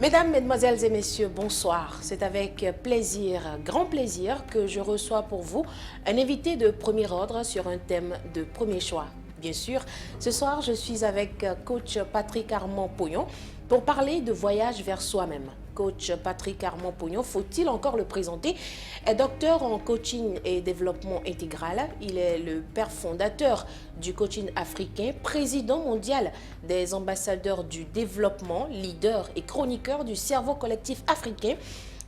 Mesdames, Mesdemoiselles et Messieurs, bonsoir. C'est avec plaisir, grand plaisir, que je reçois pour vous un invité de premier ordre sur un thème de premier choix. Bien sûr, ce soir, je suis avec coach Patrick Armand-Pognon pour parler de voyage vers soi-même. Coach Patrick Armand-Pognon, faut-il encore le présenter, est docteur en coaching et développement intégral. Il est le père fondateur du coaching africain, président mondial des ambassadeurs du développement, leader et chroniqueur du cerveau collectif africain,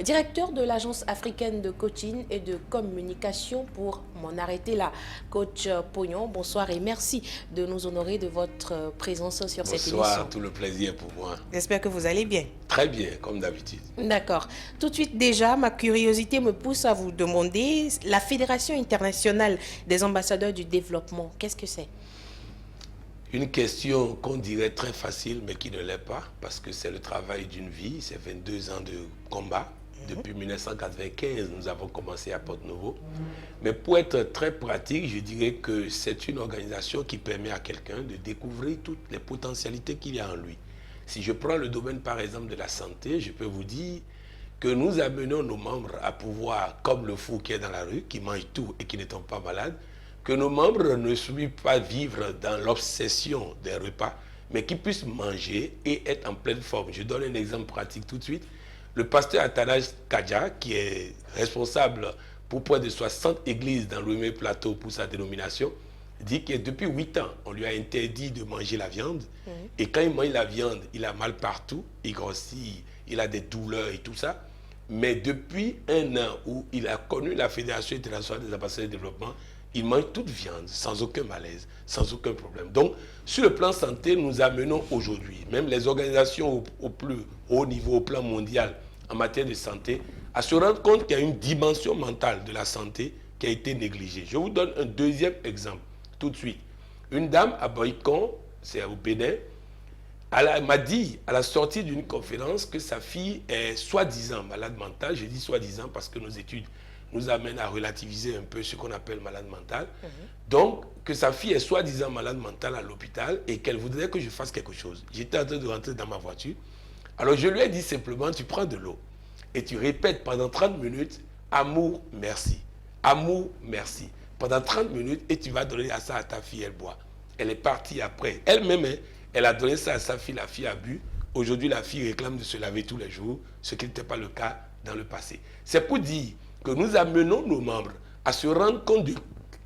directeur de l'agence africaine de coaching et de communication pour m'en arrêter là. Coach Pognon, bonsoir et merci de nous honorer de votre présence sur cette émission. Bonsoir, tout le plaisir pour moi. J'espère que vous allez bien. Très bien, comme d'habitude. D'accord. Tout de suite déjà, ma curiosité me pousse à vous demander, la Fédération internationale des ambassadeurs du développement, qu'est-ce que c'est? Une question qu'on dirait très facile, mais qui ne l'est pas, parce que c'est le travail d'une vie, c'est 22 ans de combat. Depuis 1995, nous avons commencé à Porte-Nouveau. Mais pour être très pratique, je dirais que c'est une organisation qui permet à quelqu'un de découvrir toutes les potentialités qu'il y a en lui. Si je prends le domaine, par exemple, de la santé, je peux vous dire que nous amenons nos membres à pouvoir, comme le fou qui est dans la rue, qui mange tout et qui ne tombe pas malade, que nos membres ne suivent pas vivre dans l'obsession des repas, mais qu'ils puissent manger et être en pleine forme. Je donne un exemple pratique tout de suite. Le pasteur Athanase Kadja, qui est responsable pour près de 60 églises dans l'Ouémé Plateau pour sa dénomination, dit que depuis 8 ans, on lui a interdit de manger la viande. Et quand il mange la viande, il a mal partout, il grossit, il a des douleurs et tout ça. Mais depuis un an où il a connu la Fédération internationale des ambassadeurs de développement, il mange toute viande, sans aucun malaise, sans aucun problème. Donc, sur le plan santé, nous amenons aujourd'hui, même les organisations au plus haut niveau, au plan mondial, en matière de santé, à se rendre compte qu'il y a une dimension mentale de la santé qui a été négligée. Je vous donne un deuxième exemple, tout de suite. Une dame à Boycon, c'est au Bénin, elle m'a dit, à la sortie d'une conférence, que sa fille est soi-disant malade mentale. Je dis soi-disant parce que nos études nous amènent à relativiser un peu ce qu'on appelle malade mentale. Donc, que sa fille est soi-disant malade mentale à l'hôpital et qu'elle voudrait que je fasse quelque chose. J'étais en train de rentrer dans ma voiture. Alors, je lui ai dit simplement, tu prends de l'eau et tu répètes pendant 30 minutes, amour, merci. Amour, merci. Pendant 30 minutes et tu vas donner ça à ta fille, elle boit. Elle est partie après. Elle-même, elle a donné ça à sa fille, la fille a bu. Aujourd'hui, la fille réclame de se laver tous les jours, ce qui n'était pas le cas dans le passé. C'est pour dire que nous amenons nos membres à se rendre compte de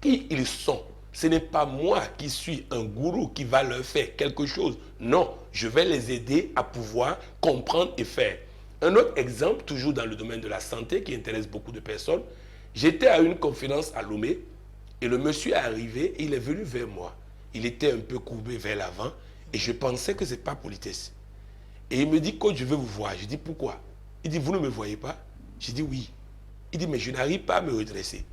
qui ils sont. Ce n'est pas moi qui suis un gourou qui va leur faire quelque chose. Non, je vais les aider à pouvoir comprendre et faire. Un autre exemple, toujours dans le domaine de la santé, qui intéresse beaucoup de personnes. J'étais à une conférence à Lomé et le monsieur est arrivé et il est venu vers moi. Il était un peu courbé vers l'avant et je pensais que ce n'est pas politesse. Et il me dit, coach, je veux vous voir. Je dis, pourquoi? Il dit, vous ne me voyez pas? Je dis, oui. Il dit, mais je n'arrive pas à me redresser.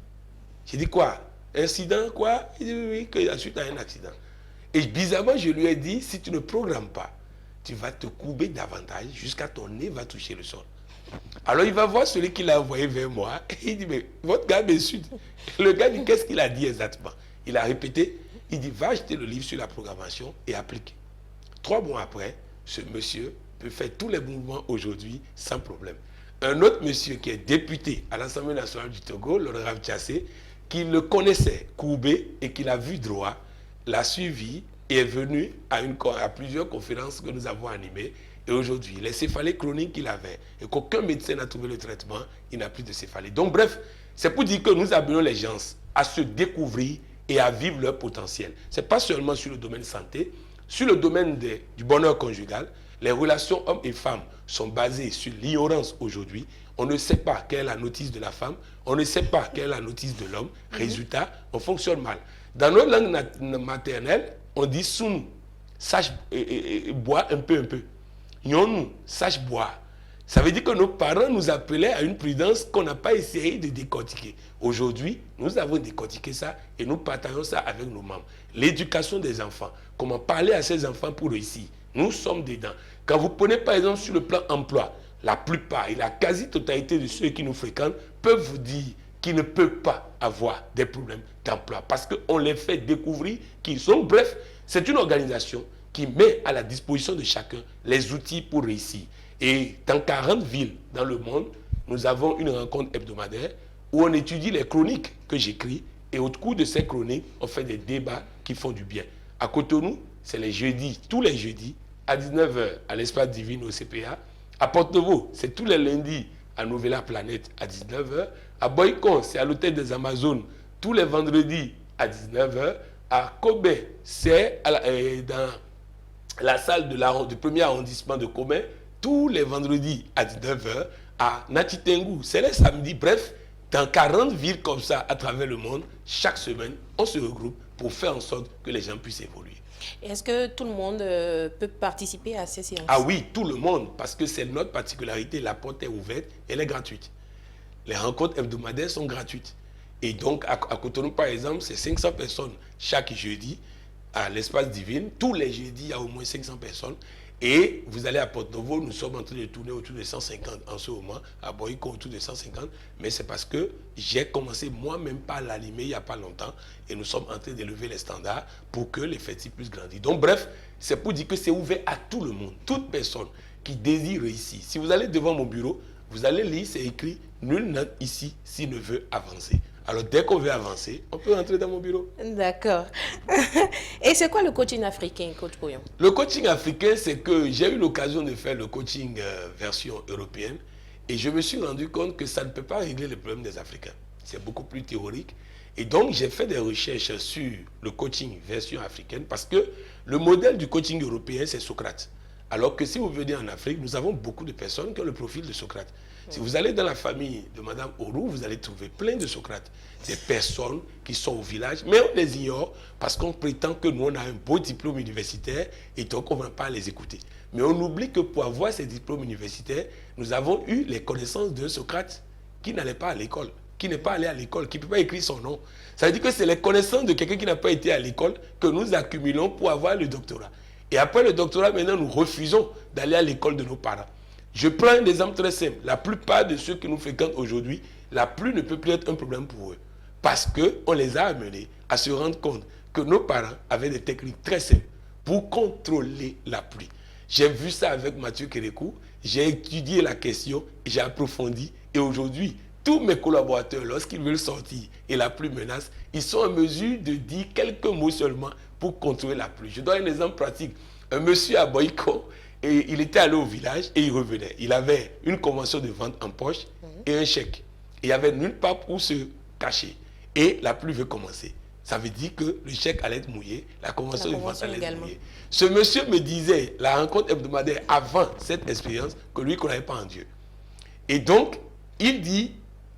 J'ai dit, quoi? Incident, quoi? Il dit, oui, que la suite à un accident. Et bizarrement, je lui ai dit, si tu ne programmes pas, tu vas te courber davantage jusqu'à ton nez va toucher le sol. Alors, il va voir celui qui l'a envoyé vers moi. Et il dit, mais votre gars m'insulte. Le gars dit, qu'est-ce qu'il a dit exactement? Il a répété, il dit, va acheter le livre sur la programmation et applique. 3 mois après, ce monsieur peut faire tous les mouvements aujourd'hui sans problème. Un autre monsieur qui est député à l'Assemblée nationale du Togo, l'honorable Tchassé, qui le connaissait courbé et qui l'a vu droit, l'a suivi et est venu à plusieurs conférences que nous avons animées. Et aujourd'hui, les céphalées chroniques qu'il avait et qu'aucun médecin n'a trouvé le traitement, il n'a plus de céphalée. Donc bref, c'est pour dire que nous amenons les gens à se découvrir et à vivre leur potentiel. Ce n'est pas seulement sur le domaine santé, sur le domaine du bonheur conjugal. Les relations hommes et femmes sont basées sur l'ignorance aujourd'hui. On ne sait pas quelle est la notice de la femme, on ne sait pas quelle est la notice de l'homme. Résultat, on fonctionne mal. Dans notre langue maternelle, on dit soun, sache boire un peu. Nyonou, sache boire. Ça veut dire que nos parents nous appelaient à une prudence qu'on n'a pas essayé de décortiquer. Aujourd'hui, nous avons décortiqué ça et nous partageons ça avec nos membres. L'éducation des enfants, comment parler à ces enfants pour réussir. Nous sommes dedans. Quand vous prenez par exemple sur le plan emploi, la plupart et la quasi-totalité de ceux qui nous fréquentent peuvent vous dire qu'ils ne peuvent pas avoir des problèmes d'emploi parce qu'on les fait découvrir qu'ils sont. Bref, c'est une organisation qui met à la disposition de chacun les outils pour réussir. Et dans 40 villes dans le monde, nous avons une rencontre hebdomadaire où on étudie les chroniques que j'écris et au cours de ces chroniques, on fait des débats qui font du bien. À Cotonou, c'est les jeudis, tous les jeudis, à 19 h à l'Espace Divine au CPA. À Porto-Novo, c'est tous les lundis à Nouvella Planète à 19 h. À Boycon, c'est à l'Hôtel des Amazones, tous les vendredis à 19 h. À Kobe, c'est dans la salle du premier arrondissement de Kobe, tous les vendredis à 19 h. À Natitengu, c'est les samedis. Bref, dans 40 villes comme ça à travers le monde, chaque semaine, on se regroupe pour faire en sorte que les gens puissent évoluer. Est-ce que tout le monde peut participer à ces séances? Ah oui, tout le monde, parce que c'est notre particularité. La porte est ouverte, elle est gratuite. Les rencontres hebdomadaires sont gratuites. Et donc, à Cotonou, par exemple, c'est 500 personnes chaque jeudi à l'Espace Divine. Tous les jeudis, il y a au moins 500 personnes. Et vous allez à Porto-Novo, nous sommes en train de tourner autour de 150 en ce moment, à Boyko autour de 150, mais c'est parce que j'ai commencé moi-même par l'animer il n'y a pas longtemps et nous sommes en train d'élever les standards pour que l'effectif puisse grandir. Donc bref, c'est pour dire que c'est ouvert à tout le monde, toute personne qui désire ici. Si vous allez devant mon bureau, vous allez lire, c'est écrit « Nul n'entre ici s'il ne veut avancer ». Alors, dès qu'on veut avancer, on peut rentrer dans mon bureau. D'accord. Et c'est quoi le coaching africain, coach Pouillon? Le coaching africain, c'est que j'ai eu l'occasion de faire le coaching version européenne et je me suis rendu compte que ça ne peut pas régler les problèmes des Africains. C'est beaucoup plus théorique. Et donc, j'ai fait des recherches sur le coaching version africaine parce que le modèle du coaching européen, c'est Socrate. Alors que si vous venez en Afrique, nous avons beaucoup de personnes qui ont le profil de Socrate. Si vous allez dans la famille de Madame Orou, vous allez trouver plein de Socrates. Des personnes qui sont au village, mais on les ignore parce qu'on prétend que nous, on a un beau diplôme universitaire et donc on ne va pas les écouter. Mais on oublie que pour avoir ces diplômes universitaires, nous avons eu les connaissances de Socrate qui n'allait pas à l'école, qui n'est pas allé à l'école, qui ne peut pas écrire son nom. Ça veut dire que c'est les connaissances de quelqu'un qui n'a pas été à l'école que nous accumulons pour avoir le doctorat. Et après le doctorat, maintenant, nous refusons d'aller à l'école de nos parents. Je prends un exemple très simple. La plupart de ceux qui nous fréquentent aujourd'hui, la pluie ne peut plus être un problème pour eux. Parce qu'on les a amenés à se rendre compte que nos parents avaient des techniques très simples pour contrôler la pluie. J'ai vu ça avec Mathieu Kérékou, j'ai étudié la question, j'ai approfondi. Et aujourd'hui, tous mes collaborateurs, lorsqu'ils veulent sortir et la pluie menace, ils sont en mesure de dire quelques mots seulement pour contrôler la pluie. Je donne un exemple pratique. Un monsieur à Boyko, et il était allé au village et il revenait. Il avait une convention de vente en poche et un chèque. Il n'y avait nulle part pour se cacher. Et la pluie veut commencer. Ça veut dire que le chèque allait être mouillé, la convention de vente allait être mouillée. Ce monsieur me disait, la rencontre hebdomadaire avant cette expérience, que lui ne croyait pas en Dieu. Et donc, il dit,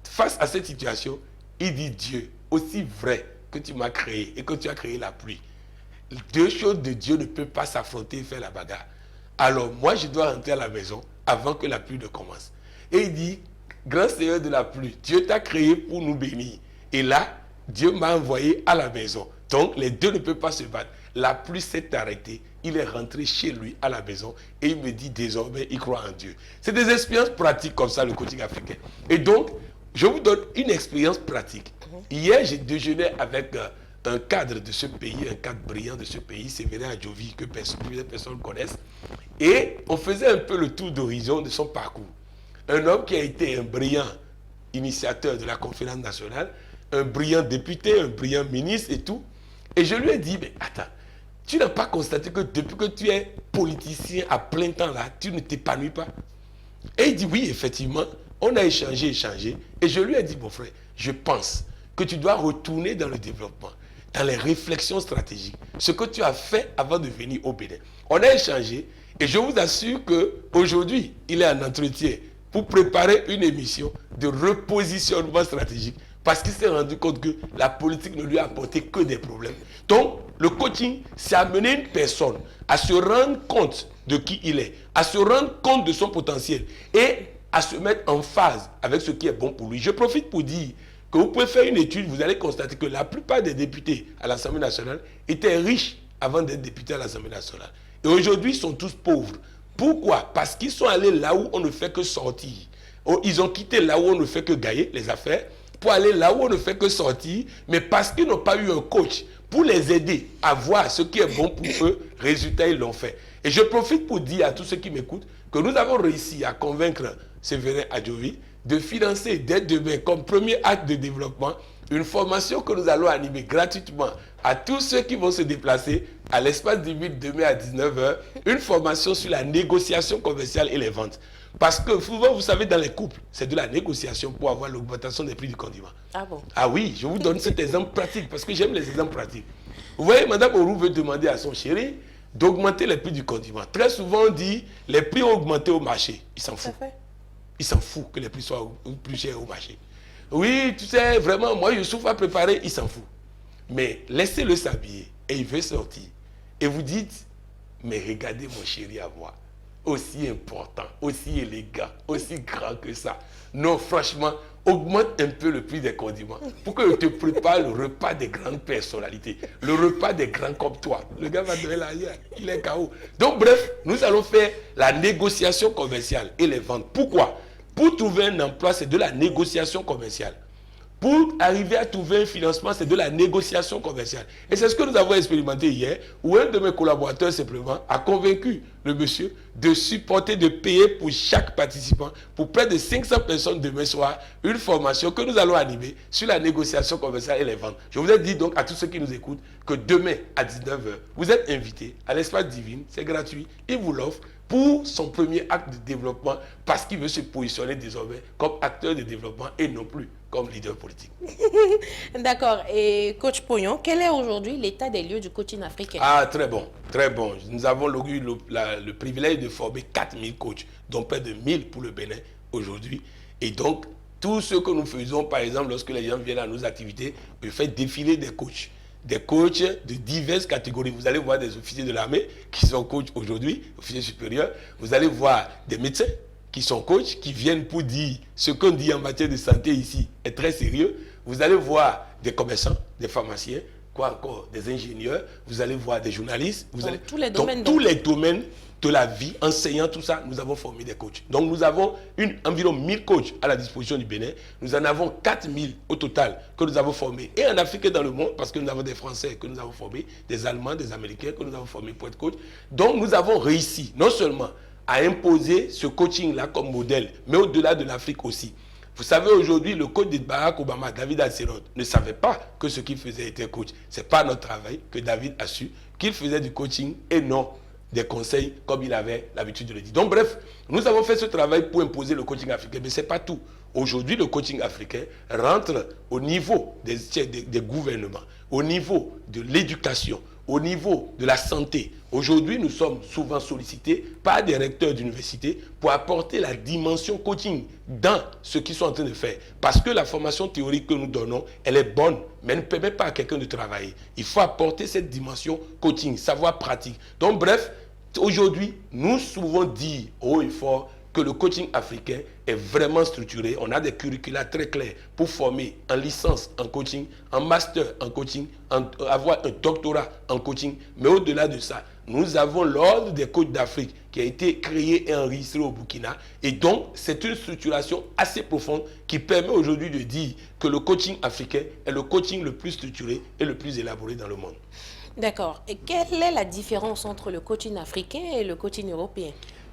face à cette situation, il dit, Dieu, aussi vrai que tu m'as créé et que tu as créé la pluie, deux choses de Dieu ne peuvent pas s'affronter et faire la bagarre. Alors moi, je dois rentrer à la maison avant que la pluie ne commence. Et il dit, grand Seigneur de la pluie, Dieu t'a créé pour nous bénir. Et là, Dieu m'a envoyé à la maison. Donc, les deux ne peuvent pas se battre. La pluie s'est arrêtée. Il est rentré chez lui à la maison et il me dit désormais, il croit en Dieu. C'est des expériences pratiques comme ça, le coaching africain. Et donc, je vous donne une expérience pratique. Hier, j'ai déjeuné avec un cadre de ce pays, un cadre brillant de ce pays, Séverin Adjovi, que plusieurs personnes connaissent. Et on faisait un peu le tour d'horizon de son parcours. Un homme qui a été un brillant initiateur de la conférence nationale, un brillant député, un brillant ministre et tout. Et je lui ai dit, mais attends, tu n'as pas constaté que depuis que tu es politicien à plein temps là, tu ne t'épanouis pas? Et il dit, oui, effectivement, on a échangé. Et je lui ai dit, mon frère, je pense que tu dois retourner dans le développement, dans les réflexions stratégiques, ce que tu as fait avant de venir au Bénin. On a échangé et je vous assure qu'aujourd'hui, il est en entretien pour préparer une émission de repositionnement stratégique parce qu'il s'est rendu compte que la politique ne lui a apporté que des problèmes. Donc, le coaching, c'est amener une personne à se rendre compte de qui il est, à se rendre compte de son potentiel et à se mettre en phase avec ce qui est bon pour lui. Je profite pour dire que vous pouvez faire une étude, vous allez constater que la plupart des députés à l'Assemblée nationale étaient riches avant d'être députés à l'Assemblée nationale. Et aujourd'hui, ils sont tous pauvres. Pourquoi? Parce qu'ils sont allés là où on ne fait que sortir. Ils ont quitté là où on ne fait que gagner les affaires pour aller là où on ne fait que sortir, mais parce qu'ils n'ont pas eu un coach pour les aider à voir ce qui est bon pour eux. Résultat, ils l'ont fait. Et je profite pour dire à tous ceux qui m'écoutent que nous avons réussi à convaincre Séverin Adjovi de financer dès demain, comme premier acte de développement, une formation que nous allons animer gratuitement à tous ceux qui vont se déplacer à l'espace du Vide demain à 19h, une formation sur la négociation commerciale et les ventes. Parce que souvent, vous savez, dans les couples, c'est de la négociation pour avoir l'augmentation des prix du condiment. Ah bon? Ah oui, je vous donne cet exemple pratique parce que j'aime les exemples pratiques. Vous voyez, Madame Orou veut demander à son chéri d'augmenter les prix du condiment. Très souvent, on dit les prix ont augmenté au marché. Il s'en fout. Il s'en fout que les prix soient plus chers au marché. Oui, tu sais, vraiment, moi, je souffre à préparer, il s'en fout. Mais laissez-le s'habiller et il veut sortir. Et vous dites, mais regardez mon chéri à moi, aussi important, aussi élégant, aussi grand que ça. Non, franchement, augmente un peu le prix des condiments pour que je te prépare le repas des grandes personnalités, le repas des grands comme toi. Le gars va donner l'arrière, il est KO. Donc bref, nous allons faire la négociation commerciale et les ventes. Pourquoi? Pour trouver un emploi, c'est de la négociation commerciale. Pour arriver à trouver un financement, c'est de la négociation commerciale. Et c'est ce que nous avons expérimenté hier, où un de mes collaborateurs simplement a convaincu le monsieur de supporter, de payer pour chaque participant, pour près de 500 personnes demain soir, une formation que nous allons animer sur la négociation commerciale et les ventes. Je voudrais dire donc à tous ceux qui nous écoutent que demain à 19h, vous êtes invités à l'espace divin, c'est gratuit, il vous l'offre pour son premier acte de développement parce qu'il veut se positionner désormais comme acteur de développement et non plus comme leader politique. D'accord. Et coach Pognon, quel est aujourd'hui l'état des lieux du coaching africain? Ah, très bon, très bon. Nous avons eu le privilège de former 4000 coachs, dont près de 1000 pour le Bénin aujourd'hui. Et donc, tout ce que nous faisons, par exemple, lorsque les gens viennent à nos activités, on fait défiler des coachs. Des coachs de diverses catégories. Vous allez voir des officiers de l'armée qui sont coachs aujourd'hui, officiers supérieurs. Vous allez voir des médecins qui sont coachs, qui viennent pour dire ce qu'on dit en matière de santé ici est très sérieux. Vous allez voir des commerçants, des pharmaciens, quoi encore, des ingénieurs. Vous allez voir des journalistes. Vous allez... tous les domaines. Tous les domaines de la vie, enseignant tout ça, nous avons formé des coachs. Donc nous avons environ 1000 coachs à la disposition du Bénin. Nous en avons 4000 au total que nous avons formés. Et en Afrique et dans le monde, parce que nous avons des Français que nous avons formés, des Allemands, des Américains que nous avons formés pour être coachs. Donc nous avons réussi non seulement à imposer ce coaching-là comme modèle, mais au-delà de l'Afrique aussi. Vous savez, aujourd'hui, le coach de Barack Obama, David Hasselhoff, ne savait pas que ce qu'il faisait était coach. Ce n'est pas notre travail que David a su qu'il faisait du coaching et non des conseils comme il avait l'habitude de le dire. Donc bref, nous avons fait ce travail pour imposer le coaching africain, mais ce n'est pas tout. Aujourd'hui, le coaching africain rentre au niveau des gouvernements, au niveau de l'éducation, au niveau de la santé. Aujourd'hui, nous sommes souvent sollicités par des recteurs d'université pour apporter la dimension coaching dans ce qu'ils sont en train de faire. Parce que la formation théorique que nous donnons, elle est bonne, mais elle ne permet pas à quelqu'un de travailler. Il faut apporter cette dimension coaching, savoir pratique. Donc bref, aujourd'hui, nous pouvons dire haut et fort que le coaching africain est vraiment structuré. On a des curricula très clairs pour former en licence en coaching, en master en coaching, avoir un doctorat en coaching. Mais au-delà de ça, nous avons l'ordre des coachs d'Afrique qui a été créé et enregistré au Burkina. Et donc, c'est une structuration assez profonde qui permet aujourd'hui de dire que le coaching africain est le coaching le plus structuré et le plus élaboré dans le monde. D'accord. Et quelle est la différence entre le coaching africain et le coaching européen?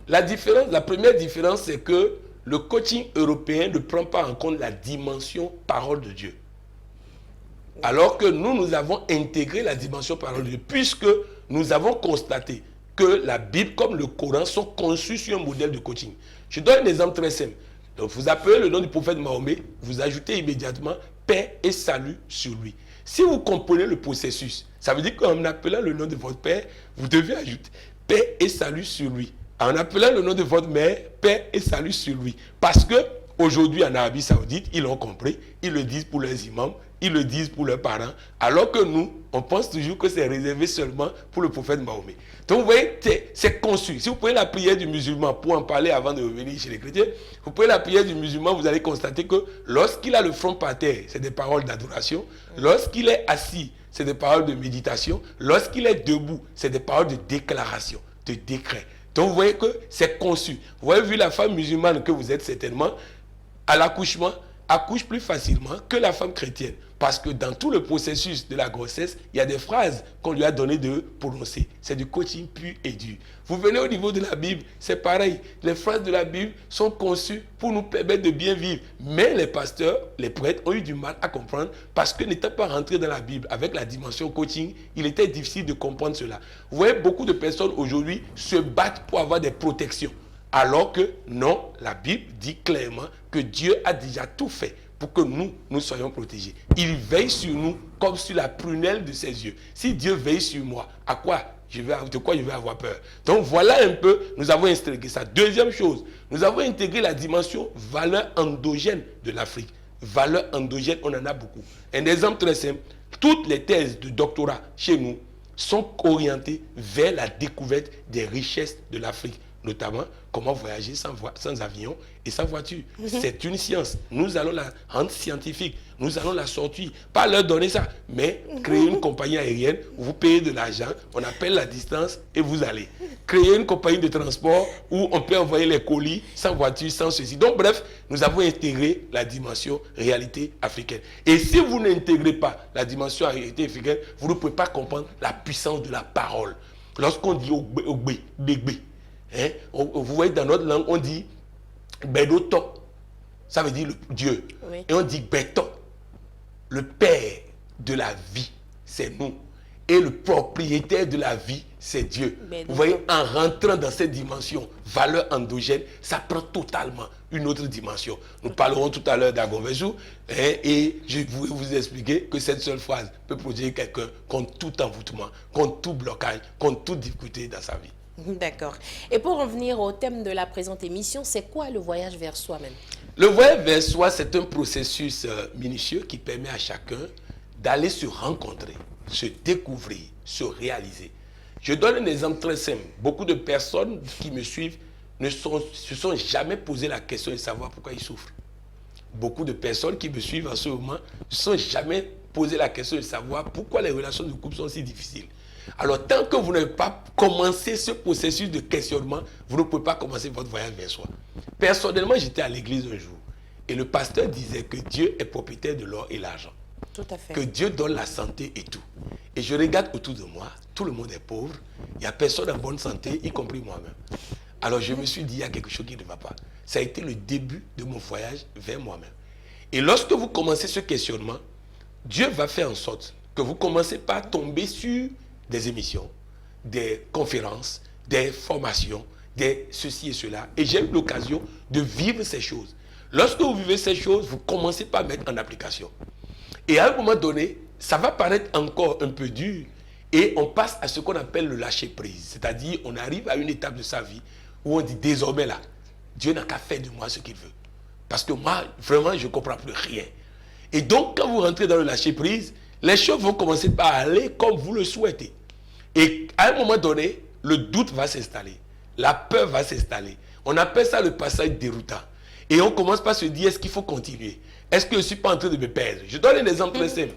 La première différence, c'est que le coaching européen ne prend pas en compte la dimension parole de Dieu. Alors que nous avons intégré la dimension parole de Dieu, puisque nous avons constaté que la Bible comme le Coran sont conçus sur un modèle de coaching. Je donne un exemple très simple. Donc vous appelez le nom du prophète Mahomet, vous ajoutez immédiatement paix et salut sur lui. Si vous comprenez le processus, ça veut dire qu'en appelant le nom de votre père, vous devez ajouter paix et salut sur lui. En appelant le nom de votre mère, paix et salut sur lui. Parce que aujourd'hui en Arabie Saoudite, ils l'ont compris, ils le disent pour leurs imams, ils le disent pour leurs parents, alors que nous, on pense toujours que c'est réservé seulement pour le prophète Mahomet. Donc vous voyez, c'est conçu. Si vous prenez la prière du musulman, pour en parler avant de revenir chez les chrétiens, vous prenez la prière du musulman, vous allez constater que lorsqu'il a le front par terre, c'est des paroles d'adoration. Lorsqu'il est assis, c'est des paroles de méditation. Lorsqu'il est debout, c'est des paroles de déclaration, de décret. Donc vous voyez que c'est conçu. Vous avez vu la femme musulmane que vous êtes certainement, à l'accouchement, accouche plus facilement que la femme chrétienne. Parce que dans tout le processus de la grossesse, il y a des phrases qu'on lui a donné de prononcer. C'est du coaching pur et dur. Vous venez au niveau de la Bible, c'est pareil. Les phrases de la Bible sont conçues pour nous permettre de bien vivre. Mais les pasteurs, les prêtres ont eu du mal à comprendre parce que n'étant pas rentrés dans la Bible avec la dimension coaching, il était difficile de comprendre cela. Vous voyez, beaucoup de personnes aujourd'hui se battent pour avoir des protections. Alors que non, la Bible dit clairement que Dieu a déjà tout fait pour que nous soyons protégés. Il veille sur nous comme sur la prunelle de ses yeux. Si Dieu veille sur moi, de quoi je vais avoir peur? Donc voilà un peu, nous avons intégré ça. Deuxième chose, nous avons intégré la dimension valeur endogène de l'Afrique. Valeur endogène, on en a beaucoup. Un exemple très simple, toutes les thèses de doctorat chez nous sont orientées vers la découverte des richesses de l'Afrique. Notamment, comment voyager sans avion et sans voiture. C'est une science. Nous allons la rendre scientifique. Nous allons la sortir. Pas leur donner ça, mais créer une compagnie aérienne, vous payez de l'argent, on appelle la distance et vous allez. Créer une compagnie de transport où on peut envoyer les colis sans voiture, sans ceci. Donc bref, nous avons intégré la dimension réalité africaine. Et si vous n'intégrez pas la dimension réalité africaine, vous ne pouvez pas comprendre la puissance de la parole. Lorsqu'on dit Bégbe, hein, vous voyez dans notre langue, on dit Bedoto, ça veut dire le Dieu. Oui. Et on dit Beto, le père de la vie, c'est nous. Et le propriétaire de la vie, c'est Dieu. Bedoto. Vous voyez, en rentrant dans cette dimension, valeur endogène, ça prend totalement une autre dimension. Nous parlerons tout à l'heure d'Agonveju, hein, et je voulais vous expliquer que cette seule phrase peut protéger quelqu'un contre tout envoûtement, contre tout blocage, contre toute difficulté dans sa vie. D'accord. Et pour revenir au thème de la présente émission, c'est quoi le voyage vers soi-même? Le voyage vers soi, c'est un processus minutieux qui permet à chacun d'aller se rencontrer, se découvrir, se réaliser. Je donne un exemple très simple. Beaucoup de personnes qui me suivent ne se sont jamais posé la question de savoir pourquoi ils souffrent. Beaucoup de personnes qui me suivent en ce moment ne se sont jamais posé la question de savoir pourquoi les relations de couple sont si difficiles. Alors, tant que vous n'avez pas commencé ce processus de questionnement, vous ne pouvez pas commencer votre voyage vers soi. Personnellement, j'étais à l'église un jour et le pasteur disait que Dieu est propriétaire de l'or et l'argent. Tout à fait. Que Dieu donne la santé et tout. Et je regarde autour de moi, tout le monde est pauvre, il n'y a personne en bonne santé, y compris moi-même. Alors, je me suis dit, il y a quelque chose qui ne va pas. Ça a été le début de mon voyage vers moi-même. Et lorsque vous commencez ce questionnement, Dieu va faire en sorte que vous commencez par tomber sur des émissions, des conférences, des formations, des ceci et cela. Et j'ai eu l'occasion de vivre ces choses. Lorsque vous vivez ces choses, vous commencez par mettre en application. Et à un moment donné, ça va paraître encore un peu dur et on passe à ce qu'on appelle le lâcher-prise. C'est-à-dire, on arrive à une étape de sa vie où on dit désormais là, Dieu n'a qu'à faire de moi ce qu'il veut. Parce que moi, vraiment, je ne comprends plus rien. Et donc, quand vous rentrez dans le lâcher-prise, les choses vont commencer par aller comme vous le souhaitez. Et à un moment donné, le doute va s'installer. La peur va s'installer. On appelle ça le passage déroutant. Et on commence par se dire, est-ce qu'il faut continuer? Est-ce que je ne suis pas en train de me perdre? Je donne un exemple très simple.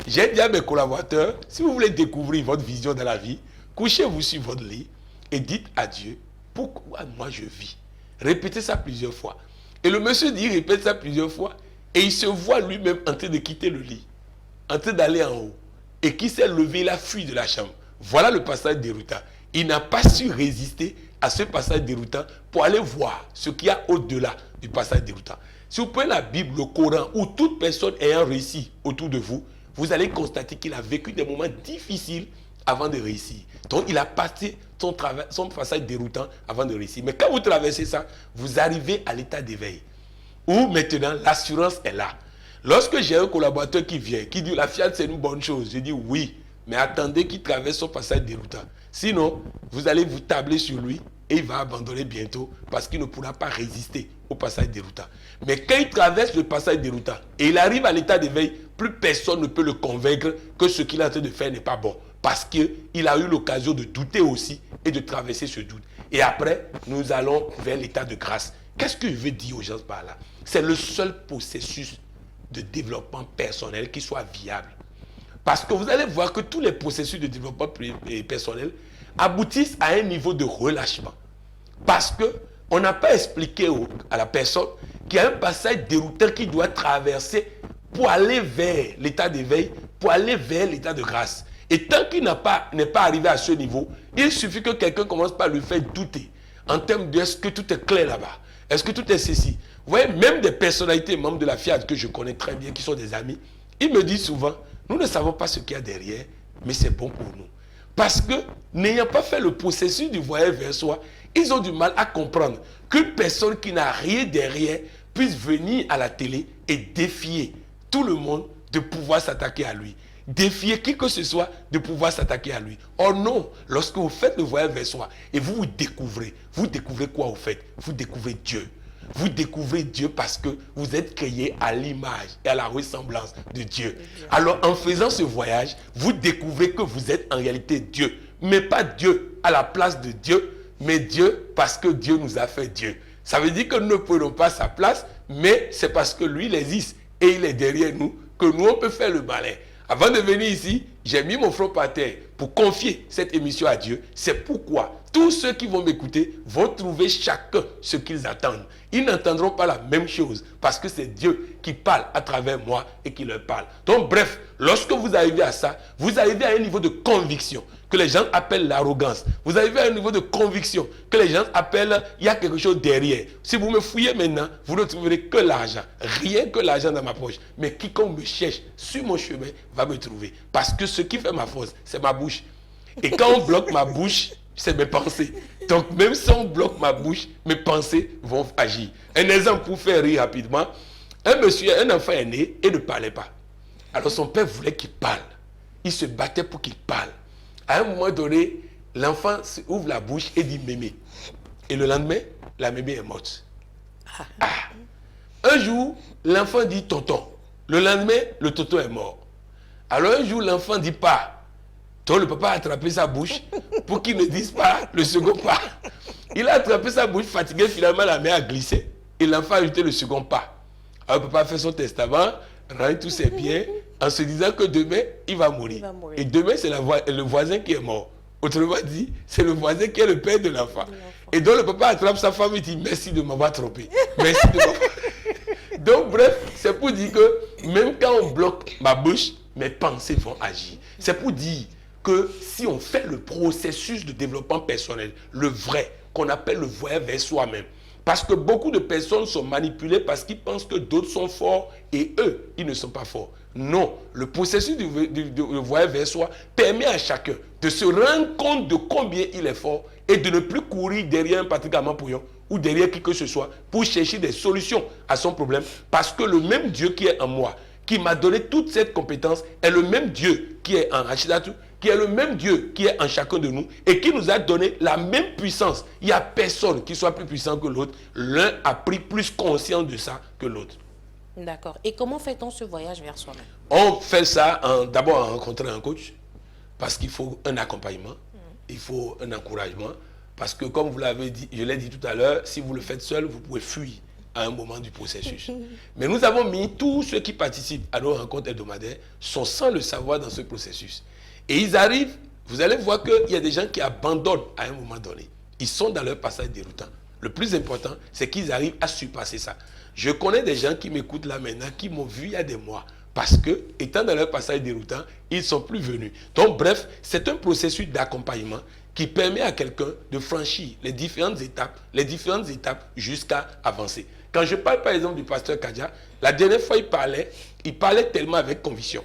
J'ai dit à mes collaborateurs, si vous voulez découvrir votre vision dans la vie, couchez-vous sur votre lit et dites à Dieu, pourquoi moi je vis? Répétez ça plusieurs fois. Et le monsieur dit, répète ça plusieurs fois. Et il se voit lui-même en train de quitter le lit, en train d'aller en haut. Et qui s'est levé, il a fui de la chambre. Voilà le passage déroutant. Il n'a pas su résister à ce passage déroutant pour aller voir ce qu'il y a au-delà du passage déroutant. Si vous prenez la Bible, le Coran, ou toute personne ayant réussi autour de vous, vous allez constater qu'il a vécu des moments difficiles avant de réussir. Donc, il a passé son passage déroutant avant de réussir. Mais quand vous traversez ça, vous arrivez à l'état d'éveil, où maintenant, l'assurance est là. Lorsque j'ai un collaborateur qui vient, qui dit « la fiat, c'est une bonne chose », je dis « oui ». Mais attendez qu'il traverse son passage déroutant. Sinon, vous allez vous tabler sur lui et il va abandonner bientôt parce qu'il ne pourra pas résister au passage déroutant. Mais quand il traverse le passage déroutant et il arrive à l'état d'éveil, plus personne ne peut le convaincre que ce qu'il est en train de faire n'est pas bon. Parce qu'il a eu l'occasion de douter aussi et de traverser ce doute. Et après, nous allons vers l'état de grâce. Qu'est-ce que je veux dire aux gens par là? C'est le seul processus de développement personnel qui soit viable. Parce que vous allez voir que tous les processus de développement personnel aboutissent à un niveau de relâchement. Parce qu'on n'a pas expliqué à la personne qu'il y a un passage déroutant qu'il doit traverser pour aller vers l'état d'éveil, pour aller vers l'état de grâce. Et tant qu'il n'est pas arrivé à ce niveau, il suffit que quelqu'un commence par lui faire douter en termes de est-ce que tout est clair là-bas, est-ce que tout est ceci. Vous voyez, même des personnalités membres de la FIAD que je connais très bien, qui sont des amis, ils me disent souvent, nous ne savons pas ce qu'il y a derrière, mais c'est bon pour nous. Parce que, n'ayant pas fait le processus du voyage vers soi, ils ont du mal à comprendre qu'une personne qui n'a rien derrière puisse venir à la télé et défier tout le monde de pouvoir s'attaquer à lui. Défier qui que ce soit de pouvoir s'attaquer à lui. Oh non, lorsque vous faites le voyage vers soi et vous découvrez quoi vous faites? Vous découvrez Dieu. Vous découvrez Dieu parce que vous êtes créé à l'image et à la ressemblance de Dieu. Alors en faisant ce voyage, vous découvrez que vous êtes en réalité Dieu. Mais pas Dieu à la place de Dieu, mais Dieu parce que Dieu nous a fait Dieu. Ça veut dire que nous ne prenons pas sa place, mais c'est parce que lui il existe et il est derrière nous que nous on peut faire le balai. Avant de venir ici, j'ai mis mon front par terre pour confier cette émission à Dieu. C'est pourquoi tous ceux qui vont m'écouter vont trouver chacun ce qu'ils attendent. Ils n'entendront pas la même chose parce que c'est Dieu qui parle à travers moi et qui leur parle. Donc bref, lorsque vous arrivez à ça, vous arrivez à un niveau de conviction que les gens appellent l'arrogance. Vous arrivez à un niveau de conviction que les gens appellent il y a quelque chose derrière. Si vous me fouillez maintenant, vous ne trouverez que l'argent. Rien que l'argent dans ma poche. Mais quiconque me cherche sur mon chemin va me trouver. Parce que ce qui fait ma force, c'est ma bouche. Et quand on bloque ma bouche, c'est mes pensées. Donc même si on bloque ma bouche, mes pensées vont agir. Un exemple pour faire rire rapidement. Un enfant est né et ne parlait pas. Alors son père voulait qu'il parle. Il se battait pour qu'il parle. À un moment donné, l'enfant ouvre la bouche et dit mémé. Et le lendemain, la mémé est morte. Ah. Un jour, l'enfant dit tonton. Le lendemain, le tonton est mort. Alors un jour, l'enfant dit pas. Donc le papa a attrapé sa bouche pour qu'il ne dise pas le second pas. Il a attrapé sa bouche, fatigué, finalement la main a glissé. Et l'enfant a ajouté le second pas. Alors le papa a fait son testament, rend tous ses biens, en se disant que demain, il va mourir. Et demain, c'est le voisin qui est mort. Autrement dit, c'est le voisin qui est le père de l'enfant. Et donc le papa attrape sa femme et dit merci de m'avoir trompé. Merci de m'avoir... Donc bref, c'est pour dire que même quand on bloque ma bouche, mes pensées vont agir. C'est pour dire que si on fait le processus de développement personnel, le vrai, qu'on appelle le voyage vers soi-même, parce que beaucoup de personnes sont manipulées parce qu'ils pensent que d'autres sont forts et eux, ils ne sont pas forts. Non, le processus du voyage vers soi permet à chacun de se rendre compte de combien il est fort et de ne plus courir derrière un Patrick Amapoyon ou derrière qui que ce soit pour chercher des solutions à son problème, parce que le même Dieu qui est en moi, qui m'a donné toute cette compétence, est le même Dieu qui est en Rachidatu, qui est le même Dieu qui est en chacun de nous et qui nous a donné la même puissance. Il n'y a personne qui soit plus puissant que l'autre. L'un a pris plus conscience de ça que l'autre. D'accord. Et comment fait-on ce voyage vers soi-même? On fait ça d'abord en rencontrant un coach, parce qu'il faut un accompagnement, il faut un encouragement, parce que comme vous l'avez dit, je l'ai dit tout à l'heure, si vous le faites seul, vous pouvez fuir à un moment du processus. Mais nous avons mis tous ceux qui participent à nos rencontres hebdomadaires sont sans le savoir dans ce processus. Et ils arrivent, vous allez voir qu'il y a des gens qui abandonnent à un moment donné. Ils sont dans leur passage déroutant. Le plus important, c'est qu'ils arrivent à surpasser ça. Je connais des gens qui m'écoutent là maintenant, qui m'ont vu il y a des mois. Parce que, étant dans leur passage déroutant, ils ne sont plus venus. Donc, bref, c'est un processus d'accompagnement qui permet à quelqu'un de franchir les différentes étapes jusqu'à avancer. Quand je parle par exemple du pasteur Kadia, la dernière fois il parlait tellement avec conviction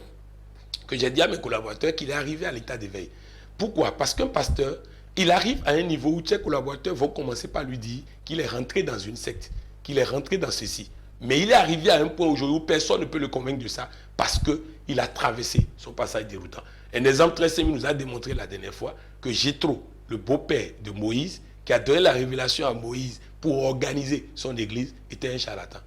que j'ai dit à mes collaborateurs qu'il est arrivé à l'état d'éveil. Pourquoi? Parce qu'un pasteur, il arrive à un niveau où ses collaborateurs vont commencer par lui dire qu'il est rentré dans une secte, qu'il est rentré dans ceci. Mais il est arrivé à un point aujourd'hui où personne ne peut le convaincre de ça parce qu'il a traversé son passage déroutant. Un exemple très simple nous a démontré la dernière fois que Jéthro, le beau-père de Moïse, qui a donné la révélation à Moïse pour organiser son église, était un charlatan.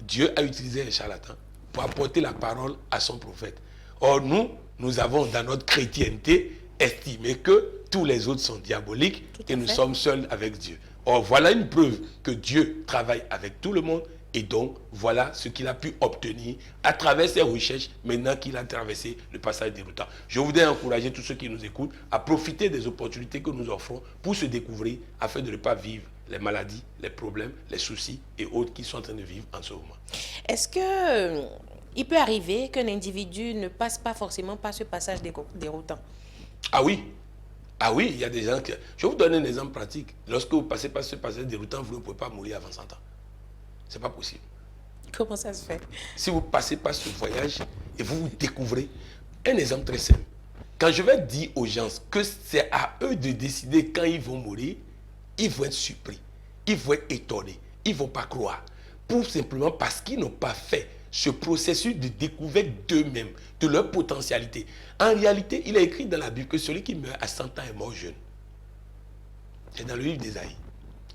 Dieu a utilisé un charlatan pour apporter la parole à son prophète. Or, nous avons dans notre chrétienté estimé que tous les autres sont diaboliques et nous sommes seuls avec Dieu. Or, voilà une preuve que Dieu travaille avec tout le monde et donc, voilà ce qu'il a pu obtenir à travers ses recherches maintenant qu'il a traversé le passage déroutant. Je voudrais encourager tous ceux qui nous écoutent à profiter des opportunités que nous offrons pour se découvrir afin de ne pas vivre les maladies, les problèmes, les soucis et autres qu'ils sont en train de vivre en ce moment. Est-ce que il peut arriver qu'un individu ne passe pas forcément par ce passage déroutant? Ah oui, ah oui, il y a des gens qui... Je vais vous donner un exemple pratique. Lorsque vous passez par ce passage déroutant, vous ne pouvez pas mourir avant 100 ans. Ce n'est pas possible. Comment ça se fait? Si vous passez par ce voyage et vous vous découvrez, un exemple très simple. Quand je vais dire aux gens que c'est à eux de décider quand ils vont mourir, ils vont être surpris, ils vont être étonnés, ils ne vont pas croire. Pour simplement parce qu'ils n'ont pas fait ce processus de découverte d'eux-mêmes, de leur potentialité. En réalité, il est écrit dans la Bible que celui qui meurt à 100 ans est mort jeune. C'est dans le livre d'Ésaïe.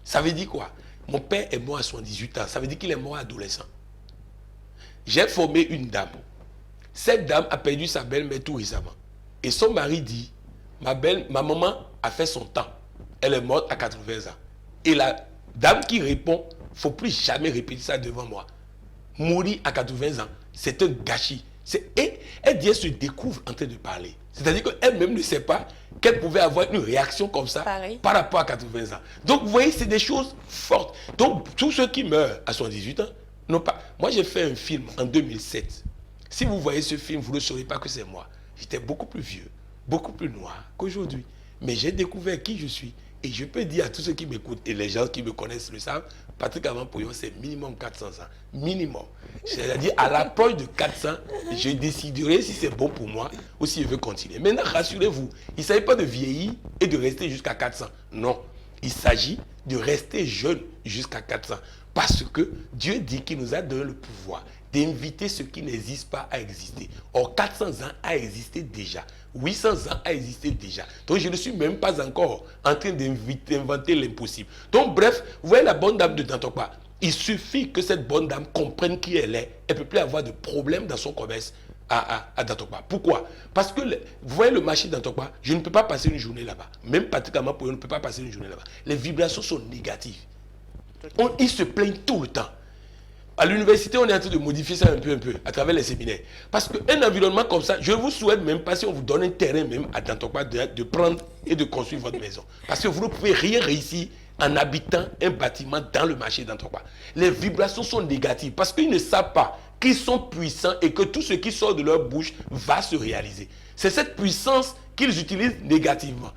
Ça veut dire quoi? Mon père est mort à 78 ans. Ça veut dire qu'il est mort adolescent. J'ai formé une dame. Cette dame a perdu sa belle-mère tout récemment. Et son mari dit, ma maman a fait son temps. Elle est morte à 80 ans. Et la dame qui répond, il ne faut plus jamais répéter ça devant moi. Mourir à 80 ans, c'est un gâchis. Et elle dit, elle se découvre en train de parler. C'est-à-dire qu'elle-même ne sait pas qu'elle pouvait avoir une réaction comme ça par rapport à 80 ans. Donc, vous voyez, c'est des choses fortes. Donc, tous ceux qui meurent à 78 ans, n'ont pas... Moi, j'ai fait un film en 2007. Si vous voyez ce film, vous ne saurez pas que c'est moi. J'étais beaucoup plus vieux, beaucoup plus noir qu'aujourd'hui. Mais j'ai découvert qui je suis. Et je peux dire à tous ceux qui m'écoutent, et les gens qui me connaissent le savent, Patrick Avampouillon, c'est minimum 400 ans. Minimum. C'est-à-dire, à l'approche de 400, je déciderai si c'est bon pour moi ou si je veux continuer. Maintenant, rassurez-vous, il ne s'agit pas de vieillir et de rester jusqu'à 400. Non. Il s'agit de rester jeune jusqu'à 400. Parce que Dieu dit qu'il nous a donné le pouvoir d'inviter ce qui n'existe pas à exister. Or, 400 ans a existé déjà. 800 ans a existé déjà. Donc, je ne suis même pas encore en train d'inventer l'impossible. Donc, bref, vous voyez la bonne dame de Dantokpa. Il suffit que cette bonne dame comprenne qui elle est. Elle ne peut plus avoir de problème dans son commerce à Dantokpa. Pourquoi? Parce que, vous voyez le marché Dantokpa, je ne peux pas passer une journée là-bas. Même Patrick Avampouillon ne peut pas passer une journée là-bas. Les vibrations sont négatives. Ils se plaignent tout le temps. À l'université, on est en train de modifier ça un peu, à travers les séminaires. Parce qu'un environnement comme ça, je ne vous souhaite même pas, si on vous donne un terrain même à Dantokpa, de prendre et de construire votre maison. Parce que vous ne pouvez rien réussir en habitant un bâtiment dans le marché Dantokpa. Les vibrations sont négatives parce qu'ils ne savent pas qu'ils sont puissants et que tout ce qui sort de leur bouche va se réaliser. C'est cette puissance qu'ils utilisent négativement.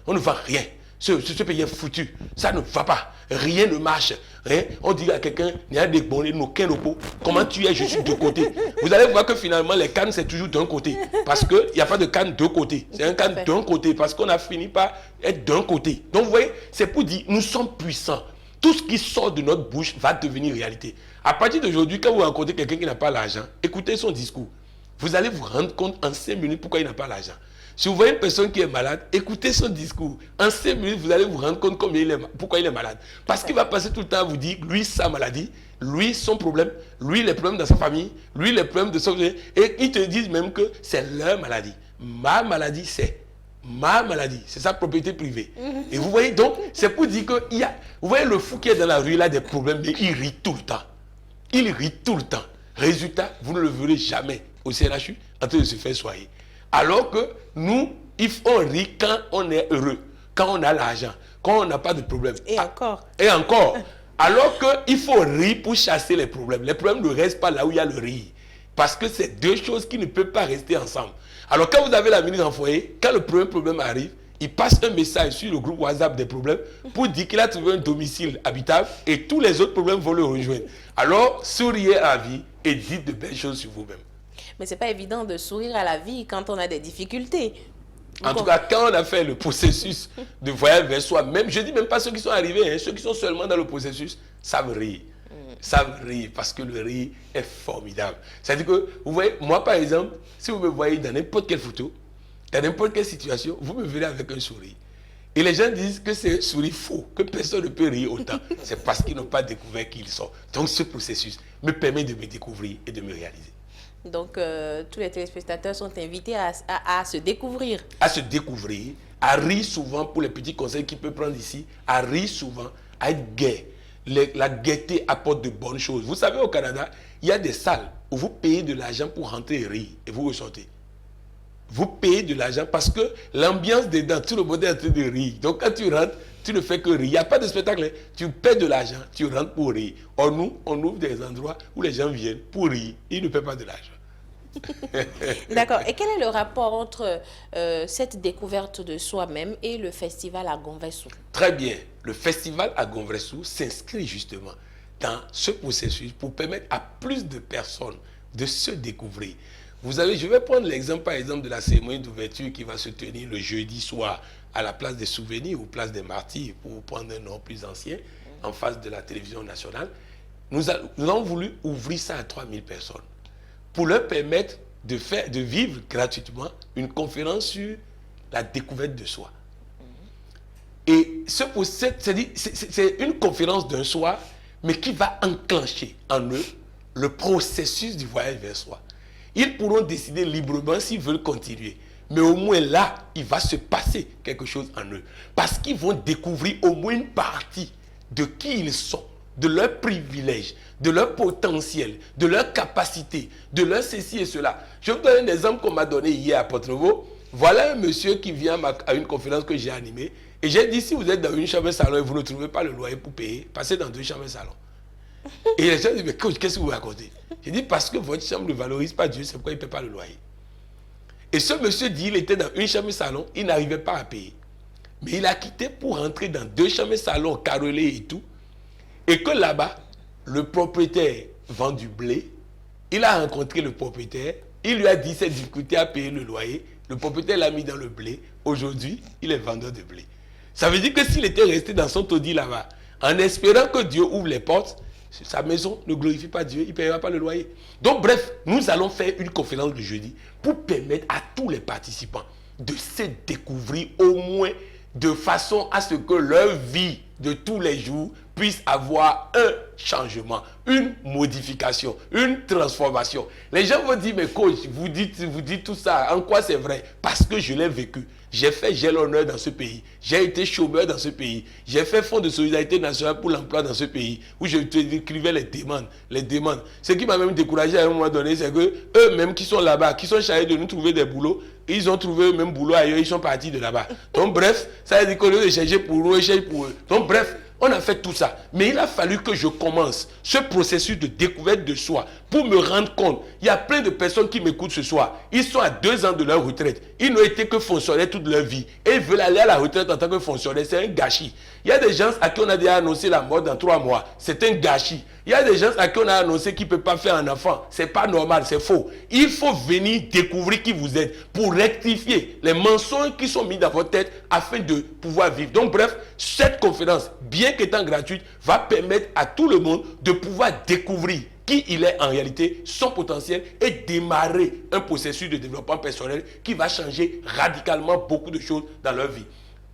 On ne vend rien. Ce pays est foutu. Ça ne va pas. Rien ne marche. Hein? On dit à quelqu'un, il y a des bonnets, aucun repos. Comment tu es? Je suis de côté. Vous allez voir que finalement, les cannes, c'est toujours d'un côté. Parce qu'il n'y a pas de canne de côté. C'est un canne d'un côté. Parce qu'on a fini par être d'un côté. Donc, vous voyez, c'est pour dire, nous sommes puissants. Tout ce qui sort de notre bouche va devenir réalité. À partir d'aujourd'hui, quand vous rencontrez quelqu'un qui n'a pas l'argent, écoutez son discours. Vous allez vous rendre compte en 5 minutes pourquoi il n'a pas l'argent. Si vous voyez une personne qui est malade, écoutez son discours. En 5 minutes, vous allez vous rendre compte pourquoi il est malade. Parce qu'il va passer tout le temps à vous dire, lui, sa maladie, lui, son problème, lui, les problèmes dans sa famille, lui, les problèmes de son... Et ils te disent même que c'est leur maladie. Ma maladie, c'est ma maladie. C'est sa propriété privée. Et vous voyez, donc, c'est pour dire que il y a... Vous voyez le fou qui est dans la rue, il a des problèmes, mais il rit tout le temps. Il rit tout le temps. Résultat, vous ne le verrez jamais au CNHU en train de se faire soigner. Alors que nous, on rit quand on est heureux, quand on a l'argent, quand on n'a pas de problème. Et encore. Et encore. Alors qu'il faut rire pour chasser les problèmes. Les problèmes ne restent pas là où il y a le rire. Parce que c'est deux choses qui ne peuvent pas rester ensemble. Alors quand vous avez la ministre en foyer, quand le premier problème arrive, il passe un message sur le groupe WhatsApp des problèmes pour dire qu'il a trouvé un domicile habitable et tous les autres problèmes vont le rejoindre. Alors, souriez à la vie et dites de belles choses sur vous-même. Mais ce n'est pas évident de sourire à la vie quand on a des difficultés. En tout cas, quand on a fait le processus de voyage vers soi, même, je ne dis même pas ceux qui sont arrivés, hein, ceux qui sont seulement dans le processus, savent rire. Savent rire parce que le rire est formidable. C'est-à-dire que, vous voyez, moi par exemple, si vous me voyez dans n'importe quelle photo, dans n'importe quelle situation, vous me verrez avec un sourire. Et les gens disent que c'est un sourire faux, que personne ne peut rire autant. C'est parce qu'ils n'ont pas découvert qui ils sont. Donc ce processus me permet de me découvrir et de me réaliser. Donc, tous les téléspectateurs sont invités à se découvrir. À se découvrir, à rire souvent, pour les petits conseils qu'ils peuvent prendre ici, à rire souvent, à être gai. La gaieté apporte de bonnes choses. Vous savez, au Canada, il y a des salles où vous payez de l'argent pour rentrer et rire, et vous ressortez. vous payez de l'argent parce que l'ambiance dedans, tout le monde est en train de rire. Donc quand tu rentres, tu ne fais que rire. Il n'y a pas de spectacle. Hein. Tu paies de l'argent, tu rentres pour rire. Or nous, on ouvre des endroits où les gens viennent pour rire. Ils ne paient pas de l'argent. D'accord. Et quel est le rapport entre cette découverte de soi-même et le festival à Gonvessou? Très bien. Le festival à Gonvessou s'inscrit justement dans ce processus pour permettre à plus de personnes de se découvrir. Vous savez, je vais prendre l'exemple par exemple de la cérémonie d'ouverture qui va se tenir le jeudi soir à la place des souvenirs ou place des martyrs, pour prendre un nom plus ancien, en face de la télévision nationale. Nous avons voulu ouvrir ça à 3000 personnes pour leur permettre de vivre gratuitement une conférence sur la découverte de soi. Et c'est une conférence d'un soir, mais qui va enclencher en eux le processus du voyage vers soi. Ils pourront décider librement s'ils veulent continuer. Mais au moins là, il va se passer quelque chose en eux. Parce qu'ils vont découvrir au moins une partie de qui ils sont, de leurs privilèges, de leur potentiel, de leur capacité, de leur ceci et cela. Je vous donne un exemple qu'on m'a donné hier à Porto-Novo. Voilà un monsieur qui vient à une conférence que j'ai animée. Et j'ai dit, si vous êtes dans une chambre salon et vous ne trouvez pas le loyer pour payer, passez dans 2 chambres salon. Et les gens disent, mais coach, qu'est-ce que vous racontez? J'ai dit, parce que votre chambre ne valorise pas Dieu, c'est pourquoi il ne paie pas le loyer. Et ce monsieur dit, il était dans une chambre salon, il n'arrivait pas à payer. Mais il a quitté pour rentrer dans 2 chambres salon, carrelées et tout. Et que là-bas, le propriétaire vend du blé. Il a rencontré le propriétaire. Il lui a dit ses difficultés à payer le loyer. Le propriétaire l'a mis dans le blé. Aujourd'hui, il est vendeur de blé. Ça veut dire que s'il était resté dans son taudis là-bas, en espérant que Dieu ouvre les portes, sa maison ne glorifie pas Dieu, il ne paiera pas le loyer. Donc bref, nous allons faire une conférence le jeudi pour permettre à tous les participants de se découvrir au moins de façon à ce que leur vie de tous les jours puisse avoir un changement, une modification, une transformation. Les gens vont dire, mais coach, vous dites tout ça, en quoi c'est vrai? Parce que je l'ai vécu. J'ai l'honneur dans ce pays. J'ai été chômeur dans ce pays. J'ai fait fonds de solidarité nationale pour l'emploi dans ce pays, où je écrivais les demandes. Ce qui m'a même découragé à un moment donné, c'est que eux-mêmes qui sont là-bas, qui sont chargés de nous trouver des boulots, ils ont trouvé eux-mêmes boulot ailleurs, ils sont partis de là-bas. Donc bref, ça veut dire qu'au lieu de chercher pour nous, ils cherchent pour eux. Donc bref, on a fait tout ça. Mais il a fallu que je commence ce processus de découverte de soi pour me rendre compte. Il y a plein de personnes qui m'écoutent ce soir. Ils sont à 2 ans de leur retraite. Ils n'ont été que fonctionnaires toute leur vie. Et ils veulent aller à la retraite en tant que fonctionnaires. C'est un gâchis. Il y a des gens à qui on a déjà annoncé la mort dans 3 mois. C'est un gâchis. Il y a des gens à qui on a annoncé qu'ils ne peuvent pas faire un enfant. Ce n'est pas normal, c'est faux. Il faut venir découvrir qui vous êtes pour rectifier les mensonges qui sont mis dans votre tête afin de pouvoir vivre. Donc bref, cette conférence, bien qu'étant gratuite, va permettre à tout le monde de pouvoir découvrir qui il est en réalité, son potentiel, et démarrer un processus de développement personnel qui va changer radicalement beaucoup de choses dans leur vie.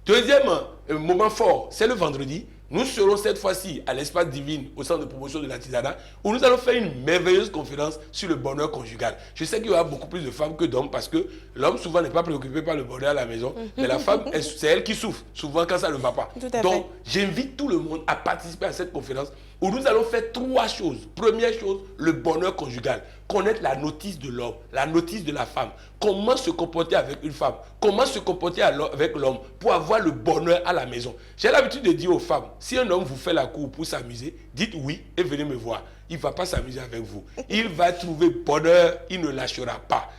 Deuxième moment fort, c'est le vendredi. Nous serons cette fois-ci à l'Espace Divine au centre de promotion de l'artisanat où nous allons faire une merveilleuse conférence sur le bonheur conjugal. Je sais qu'il y aura beaucoup plus de femmes que d'hommes parce que l'homme souvent n'est pas préoccupé par le bonheur à la maison, mais la femme, c'est elle qui souffre souvent quand ça ne va pas. Donc, j'invite tout le monde à participer à cette conférence où nous allons faire 3 choses. Première chose, le bonheur conjugal. Connaître la notice de l'homme, la notice de la femme. Comment se comporter avec une femme, comment se comporter avec l'homme pour avoir le bonheur à la maison. J'ai l'habitude de dire aux femmes, si un homme vous fait la cour pour s'amuser, dites oui et venez me voir. Il ne va pas s'amuser avec vous. Il va trouver bonheur, il ne lâchera pas.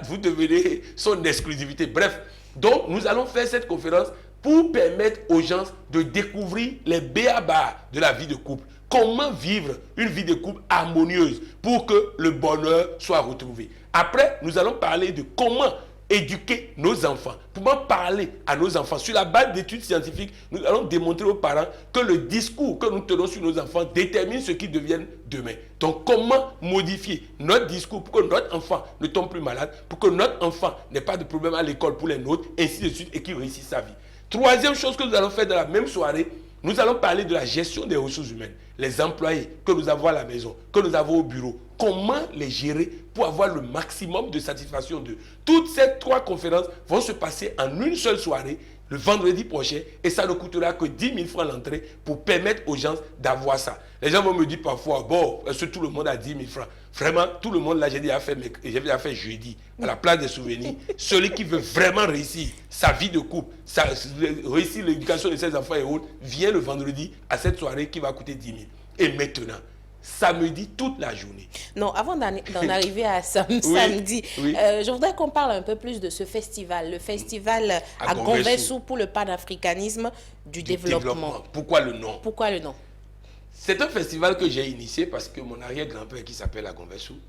Vous devenez son exclusivité. Bref, donc nous allons faire cette conférence pour permettre aux gens de découvrir les b.a.-ba de la vie de couple. Comment vivre une vie de couple harmonieuse pour que le bonheur soit retrouvé. Après, nous allons parler de comment éduquer nos enfants. Comment parler à nos enfants. Sur la base d'études scientifiques, nous allons démontrer aux parents que le discours que nous tenons sur nos enfants détermine ce qu'ils deviennent demain. Donc, comment modifier notre discours pour que notre enfant ne tombe plus malade, pour que notre enfant n'ait pas de problème à l'école pour les nôtres, ainsi de suite, et qu'il réussisse sa vie. Troisième chose que nous allons faire dans la même soirée, nous allons parler de la gestion des ressources humaines. Les employés que nous avons à la maison, que nous avons au bureau. Comment les gérer pour avoir le maximum de satisfaction d'eux. Toutes ces 3 conférences vont se passer en une seule soirée, le vendredi prochain et ça ne coûtera que 10 000 francs l'entrée pour permettre aux gens d'avoir ça. Les gens vont me dire parfois, bon, est-ce que tout le monde a 10 000 francs? Vraiment, tout le monde, là, j'ai déjà fait jeudi, à la place des souvenirs. Celui qui veut vraiment réussir sa vie de couple, réussir l'éducation de ses enfants et autres, vient le vendredi à cette soirée qui va coûter 10 000. Et maintenant, samedi, toute la journée. Non, avant d'en arriver à samedi, oui. Je voudrais qu'on parle un peu plus de ce festival, le festival à Gonvessou pour le panafricanisme du développement. Pourquoi le nom? Pourquoi le nom? C'est un festival que j'ai initié parce que mon arrière-grand-père qui s'appelle Agonvessou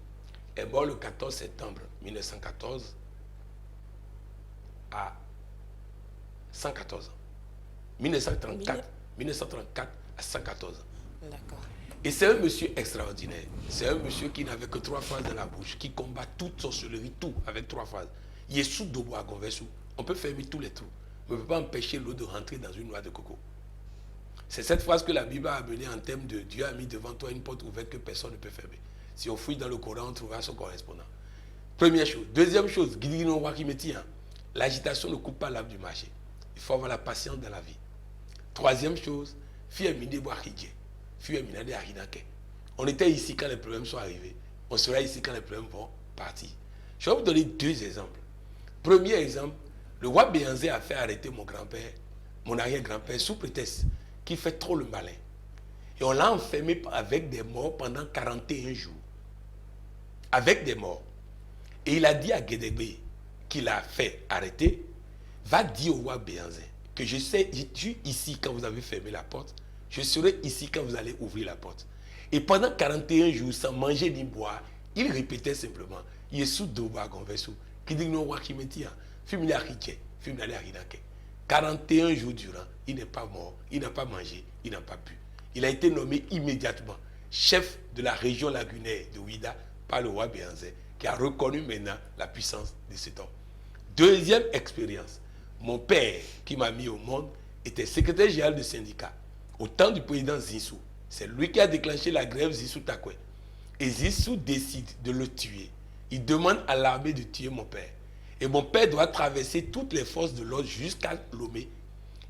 est mort le 14 septembre 1914 à 114 ans. 1934 à 114 ans. D'accord. Et c'est un monsieur extraordinaire. C'est un monsieur qui n'avait que 3 phrases dans la bouche, qui combat toute sorcellerie, tout avec 3 phrases. Il est sous Dobo à Gonvessou. On peut fermer tous les trous, mais on ne peut pas empêcher l'eau de rentrer dans une noix de coco. C'est cette phrase que la Bible a amenée en termes de Dieu a mis devant toi une porte ouverte que personne ne peut fermer. Si on fouille dans le Coran, on trouvera son correspondant. Première chose. Deuxième chose, l'agitation ne coupe pas l'âme du marché. Il faut avoir la patience dans la vie. Troisième chose, on était ici quand les problèmes sont arrivés. On sera ici quand les problèmes vont partir. Je vais vous donner 2 exemples. Premier exemple, le roi Béhanzé a fait arrêter mon grand-père, mon arrière-grand-père, sous prétexte qu'il fait trop le malin. Et on l'a enfermé avec des morts pendant 41 jours. Avec des morts. Et il a dit à Guédégbé, qu'il a fait arrêter, va dire au roi Béhanzé que je suis ici quand vous avez fermé la porte, je serai ici quand vous allez ouvrir la porte. Et pendant 41 jours, sans manger ni boire, il répétait simplement, Yesu Doba Gonvessou, qui dit non, roi qui me tient, Fimile Ariké, Fimile Arinake. 41 jours durant, il n'est pas mort, il n'a pas mangé, il n'a pas bu. Il a été nommé immédiatement chef de la région lagunaire de Ouida par le roi Béhanzé, qui a reconnu maintenant la puissance de cet homme. Deuxième expérience, mon père qui m'a mis au monde était secrétaire général du syndicat au temps du président Zissou. C'est lui qui a déclenché la grève Zissou Takwe. Et Zissou décide de le tuer. Il demande à l'armée de tuer mon père. Et mon père doit traverser toutes les forces de l'ordre jusqu'à Lomé.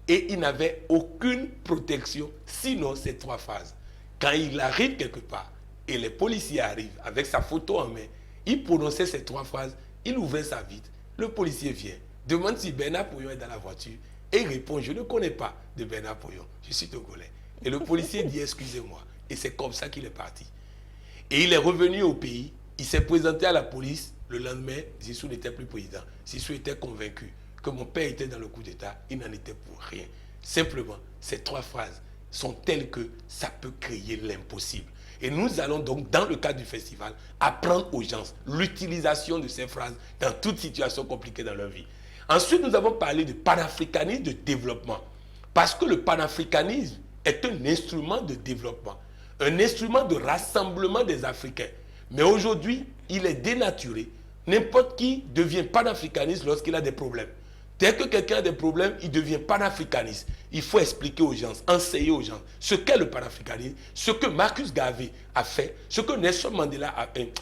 Et il n'avait aucune protection, sinon ces 3 phases. Quand il arrive quelque part, et les policiers arrivent avec sa photo en main, il prononçait ces 3 phrases, il ouvrait sa vitre, le policier vient, demande si Bernard Poyon est dans la voiture, et il répond, je ne connais pas de Bernard Poyon, je suis togolais. Et le policier dit, excusez-moi. Et c'est comme ça qu'il est parti. Et il est revenu au pays, il s'est présenté à la police, le lendemain, Zissou n'était plus président. Zissou était convaincu que mon père était dans le coup d'État, il n'en était pour rien. Simplement, ces 3 phrases sont telles que ça peut créer l'impossible. Et nous allons donc, dans le cadre du festival, apprendre aux gens l'utilisation de ces phrases dans toute situation compliquée dans leur vie. Ensuite, nous avons parlé de panafricanisme de développement. Parce que le panafricanisme est un instrument de développement, un instrument de rassemblement des Africains. Mais aujourd'hui, il est dénaturé. N'importe qui devient panafricaniste lorsqu'il a des problèmes. Dès que quelqu'un a des problèmes, il devient panafricaniste. Il faut expliquer aux gens, enseigner aux gens ce qu'est le panafricanisme, ce que Marcus Garvey a fait, ce que Nelson Mandela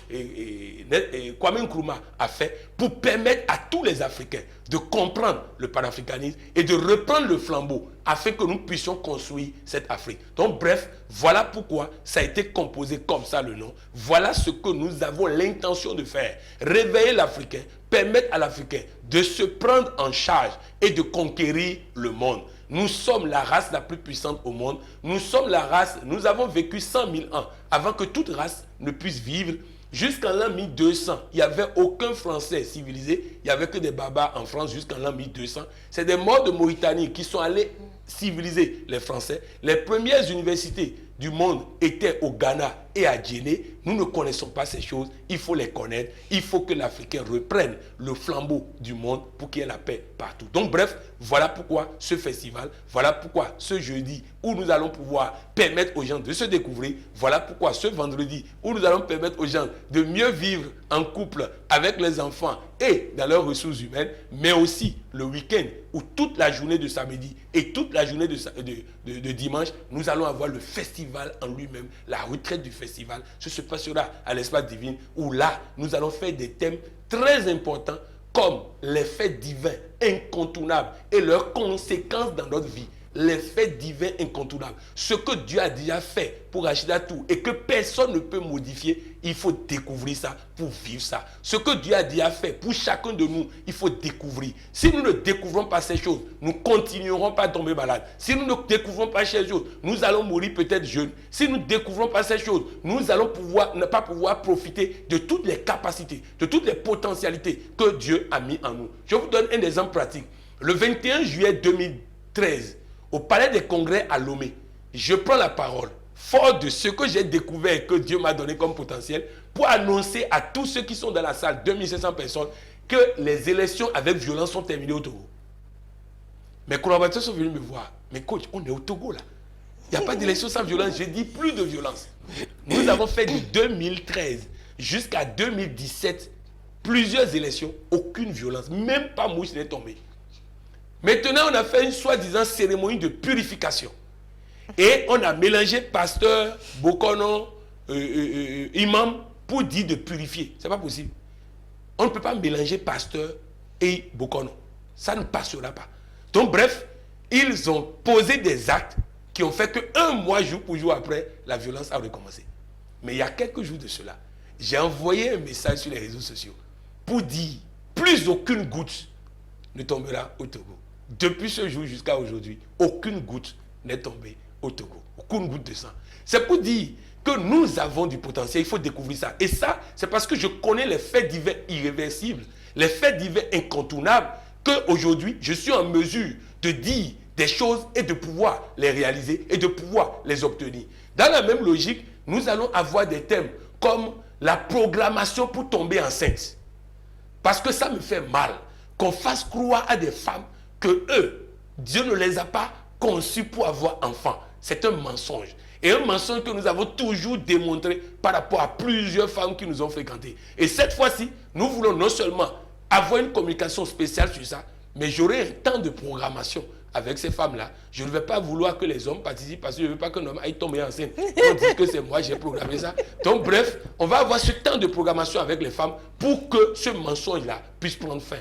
et Kwame Nkrumah a fait pour permettre à tous les Africains de comprendre le panafricanisme et de reprendre le flambeau afin que nous puissions construire cette Afrique. Donc bref, voilà pourquoi ça a été composé comme ça le nom. Voilà ce que nous avons l'intention de faire. Réveiller l'Africain, permettre à l'Africain de se prendre en charge et de conquérir le monde. Nous sommes la race la plus puissante au monde. Nous sommes la race, nous avons vécu 100 000 ans avant que toute race ne puisse vivre. Jusqu'en l'an 1200, il n'y avait aucun Français civilisé. Il n'y avait que des barbares en France jusqu'en l'an 1200. C'est des morts de Mauritanie qui sont allés civiliser les Français. Les premières universités du monde étaient au Ghana et à Djenné. Nous ne connaissons pas ces choses. Il faut les connaître. Il faut que l'Africain reprenne le flambeau du monde pour qu'il y ait la paix partout. Donc bref, voilà pourquoi ce festival, voilà pourquoi ce jeudi où nous allons pouvoir permettre aux gens de se découvrir, voilà pourquoi ce vendredi où nous allons permettre aux gens de mieux vivre en couple avec les enfants et dans leurs ressources humaines, mais aussi le week-end où toute la journée de samedi et toute la journée de dimanche, nous allons avoir le festival en lui-même, la retraite du festival. Ce se passera à l'espace divin où là, nous allons faire des thèmes très importants comme les faits divins incontournables et leurs conséquences dans notre vie. Les faits divins incontournables. Ce que Dieu a déjà fait pour Rachida Tour et que personne ne peut modifier, il faut découvrir ça pour vivre ça. Ce que Dieu a déjà fait pour chacun de nous, il faut découvrir. Si nous ne découvrons pas ces choses, nous continuerons pas à tomber malades. Si nous ne découvrons pas ces choses, nous allons mourir peut-être jeunes. Si nous ne découvrons pas ces choses, nous allons ne pas pouvoir profiter de toutes les capacités, de toutes les potentialités que Dieu a mis en nous. Je vous donne un exemple pratique. Le 21 juillet 2013, au Palais des Congrès à Lomé, je prends la parole, fort de ce que j'ai découvert et que Dieu m'a donné comme potentiel, pour annoncer à tous ceux qui sont dans la salle, 2500 personnes, que les élections avec violence sont terminées au Togo. Mes collaborateurs sont venus me voir. Mais coach, on est au Togo là. Il n'y a pas d'élection sans violence. J'ai dit plus de violence. Nous avons fait de 2013 jusqu'à 2017 plusieurs élections, aucune violence. Même pas mouche n'est tombée. Maintenant, on a fait une soi-disant cérémonie de purification. Et on a mélangé pasteur, bokono, imam, pour dire de purifier. Ce n'est pas possible. On ne peut pas mélanger pasteur et bokono. Ça ne passera pas. Donc bref, ils ont posé des actes qui ont fait qu'un mois, jour pour jour après, la violence a recommencé. Mais il y a quelques jours de cela, j'ai envoyé un message sur les réseaux sociaux pour dire plus aucune goutte ne tombera au Togo. Depuis ce jour jusqu'à aujourd'hui, aucune goutte n'est tombée au Togo. Aucune goutte de sang. C'est pour dire que nous avons du potentiel, il faut découvrir ça. Et ça, c'est parce que je connais les faits divins irréversibles, les faits divins incontournables, qu'aujourd'hui, je suis en mesure de dire des choses et de pouvoir les réaliser et de pouvoir les obtenir. Dans la même logique, nous allons avoir des thèmes comme la programmation pour tomber enceinte. Parce que ça me fait mal qu'on fasse croire à des femmes que eux, Dieu ne les a pas conçus pour avoir enfant. C'est un mensonge. Et un mensonge que nous avons toujours démontré par rapport à plusieurs femmes qui nous ont fréquentés. Et cette fois-ci, nous voulons non seulement avoir une communication spéciale sur ça, mais j'aurai un temps de programmation avec ces femmes-là. Je ne vais pas vouloir que les hommes participent parce que je ne veux pas qu'un homme aille tomber enceinte. On dit que c'est moi, j'ai programmé ça. Donc bref, on va avoir ce temps de programmation avec les femmes pour que ce mensonge-là puisse prendre fin.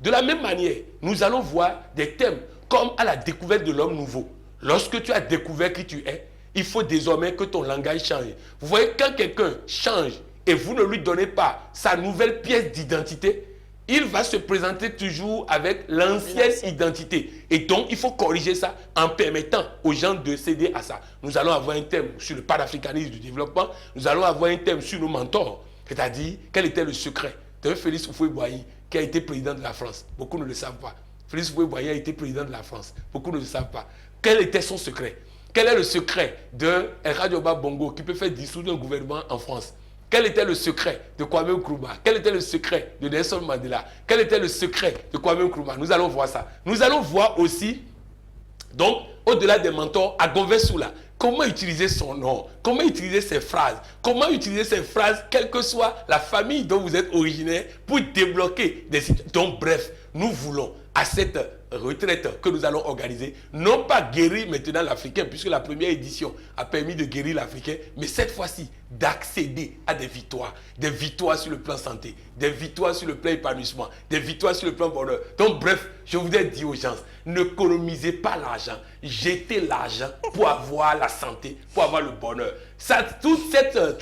De la même manière, nous allons voir des thèmes comme à la découverte de l'homme nouveau. Lorsque tu as découvert qui tu es, il faut désormais que ton langage change. Vous voyez, quand quelqu'un change et vous ne lui donnez pas sa nouvelle pièce d'identité, il va se présenter toujours avec l'ancienne identité. Et donc, il faut corriger ça en permettant aux gens de céder à ça. Nous allons avoir un thème sur le panafricanisme du développement. Nous allons avoir un thème sur nos mentors. C'est-à-dire, quel était le secret de Félix Houphouët-Boigny qui a été président de la France. Beaucoup ne le savent pas. Félix Houphouët-Boigny a été président de la France. Beaucoup ne le savent pas. Quel était son secret? Quel est le secret de Radioba Bongo qui peut faire dissoudre un gouvernement en France? Quel était le secret de Kwame Nkrumah? Quel était le secret de Nelson Mandela? Quel était le secret de Kwame Nkrumah? Nous allons voir ça. Nous allons voir aussi, donc, au-delà des mentors, à Gonvessoula, comment utiliser son nom, comment utiliser ses phrases, comment utiliser ces phrases, quelle que soit la famille dont vous êtes originaire, pour débloquer des situations. Donc, bref, nous voulons, à cette retraite que nous allons organiser, non pas guérir maintenant l'Africain, puisque la première édition a permis de guérir l'Africain, mais cette fois-ci, d'accéder à des victoires sur le plan santé, des victoires sur le plan épanouissement, des victoires sur le plan bonheur. Donc bref, je voudrais dire aux gens, n'économisez pas l'argent, jetez l'argent pour avoir la santé, pour avoir le bonheur. Ça, tous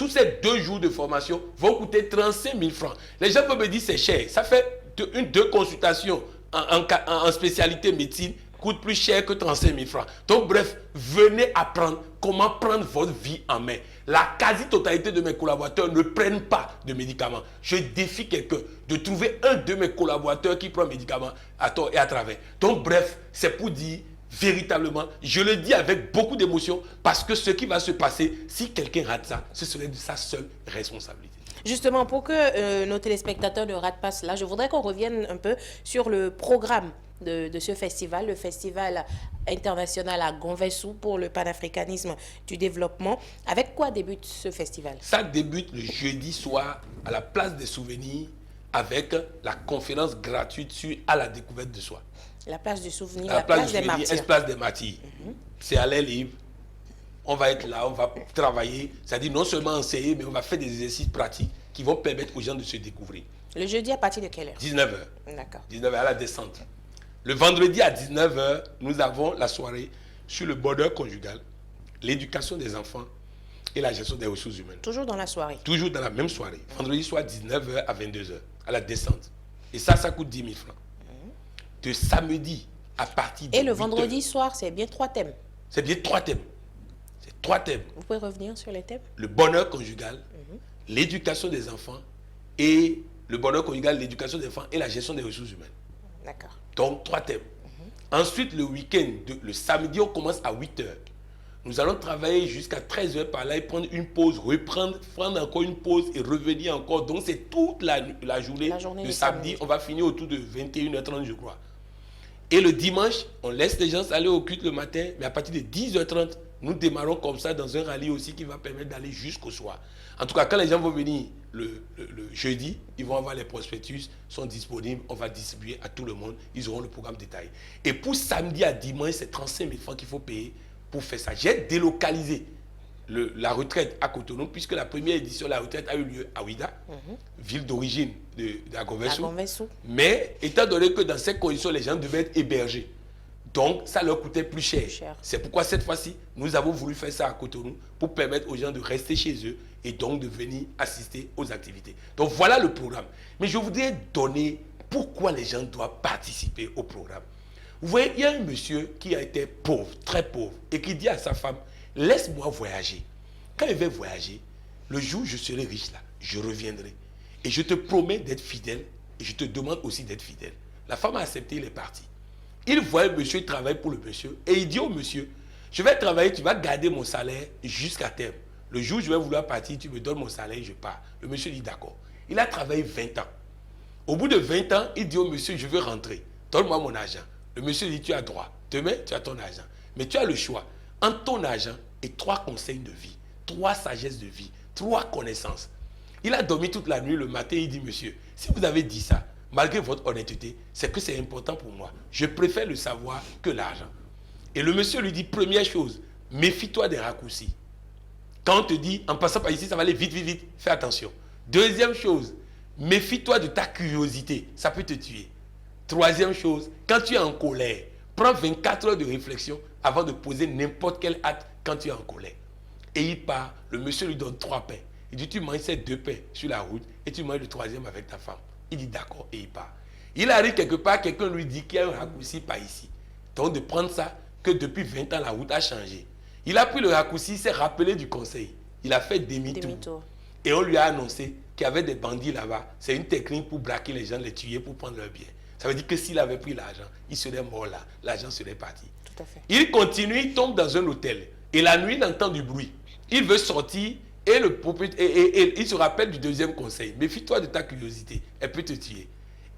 ces 2 jours de formation vont coûter 35 000 francs. Les gens peuvent me dire c'est cher, ça fait 2 consultations en spécialité médecine coûte plus cher que 35 000 francs. Donc bref, venez apprendre comment prendre votre vie en main. La quasi-totalité de mes collaborateurs ne prennent pas de médicaments. Je défie quelqu'un de trouver un de mes collaborateurs qui prend médicaments à tort et à travers. Donc bref, c'est pour dire véritablement, je le dis avec beaucoup d'émotion, parce que ce qui va se passer, si quelqu'un rate ça, ce serait de sa seule responsabilité. Justement, pour que nos téléspectateurs ne ratent pas cela, je voudrais qu'on revienne un peu sur le programme de ce festival, le festival international à Gonvessou pour le panafricanisme du développement. Avec quoi débute ce festival? Ça débute le jeudi soir à la place des souvenirs avec la conférence gratuite sur à la découverte de soi. La place du souvenir, la place des martyrs. Place des martyrs. C'est à l'air libre. on va être là, on va travailler, c'est-à-dire non seulement enseigner, mais on va faire des exercices pratiques qui vont permettre aux gens de se découvrir. Le jeudi à partir de quelle heure? 19h. D'accord. 19h à la descente. Le vendredi à 19h, nous avons la soirée sur le bonheur conjugal, l'éducation des enfants et la gestion des ressources humaines. Toujours dans la soirée? Toujours dans la même soirée. Vendredi soir, 19h à 22h, à la descente. Et ça coûte 10 000 francs. De samedi à partir de Et le 8h. vendredi soir, c'est bien 3 thèmes? C'est bien 3 thèmes. C'est 3 thèmes. Vous pouvez revenir sur les thèmes? Le bonheur conjugal, l'éducation des enfants et le bonheur conjugal, l'éducation des enfants et la gestion des ressources humaines. D'accord. Donc, 3 thèmes. Ensuite, le week-end, le samedi, on commence à 8h. Nous allons travailler jusqu'à 13h par là et prendre une pause, prendre encore une pause et revenir encore. Donc, c'est toute la journée de samedi. On va finir autour de 21h30, je crois. Et le dimanche, on laisse les gens aller au culte le matin, mais à partir de 10h30, nous démarrons comme ça dans un rallye aussi qui va permettre d'aller jusqu'au soir. En tout cas, quand les gens vont venir le jeudi, ils vont avoir les prospectus, sont disponibles, on va distribuer à tout le monde, ils auront le programme détaillé. Et pour samedi à dimanche, c'est 35 000 francs qu'il faut payer pour faire ça. J'ai délocalisé la retraite à Cotonou, puisque la première édition de la retraite a eu lieu à Ouida, ville d'origine d'Agonvessou. Mais étant donné que dans ces conditions, les gens devaient être hébergés, donc ça leur coûtait plus cher. C'est pourquoi cette fois-ci, nous avons voulu faire ça à Cotonou pour permettre aux gens de rester chez eux et donc de venir assister aux activités. Donc voilà le programme. Mais je voudrais donner pourquoi les gens doivent participer au programme. Vous voyez, il y a un monsieur qui a été pauvre, très pauvre, et qui dit à sa femme, laisse-moi voyager. Quand il va voyager, le jour où je serai riche là, je reviendrai. Et je te promets d'être fidèle, et je te demande aussi d'être fidèle. La femme a accepté, il est parti. Il voit le monsieur, il travaille pour le monsieur, et il dit au monsieur, je vais travailler, tu vas garder mon salaire jusqu'à terme. Le jour où je vais vouloir partir, tu me donnes mon salaire, je pars. Le monsieur dit d'accord. Il a travaillé 20 ans. Au bout de 20 ans, il dit au monsieur, je veux rentrer, donne-moi mon argent. Le monsieur dit, tu as droit. Demain, tu as ton argent. Mais tu as le choix entre ton argent et 3 conseils de vie, 3 sagesses de vie, 3 connaissances. Il a dormi toute la nuit. Le matin, il dit, monsieur, si vous avez dit ça, malgré votre honnêteté, c'est que c'est important pour moi. Je préfère le savoir que l'argent. Et le monsieur lui dit, première chose, méfie-toi des raccourcis. Quand on te dit, en passant par ici, ça va aller vite, vite, vite, fais attention. Deuxième chose, méfie-toi de ta curiosité. Ça peut te tuer. Troisième chose, quand tu es en colère, prends 24 heures de réflexion avant de poser n'importe quel acte quand tu es en colère. Et il part, le monsieur lui donne 3 pains. Il dit, tu manges ces 2 pains sur la route et tu manges le 3e avec ta femme. Il dit d'accord et il part. Il arrive quelque part, quelqu'un lui dit qu'il y a un raccourci par ici. Donc de prendre ça, que depuis 20 ans la route a changé. Il a pris le raccourci, il s'est rappelé du conseil. Il a fait demi-tour. Et on lui a annoncé qu'il y avait des bandits là-bas. C'est une technique pour braquer les gens, les tuer pour prendre leurs biens. Ça veut dire que s'il avait pris l'argent, il serait mort là. L'argent serait parti. Tout à fait. Il continue, il tombe dans un hôtel. Et la nuit, il entend du bruit. Il veut sortir et il se rappelle du 2e conseil. Méfie-toi de ta curiosité. Elle peut te tuer.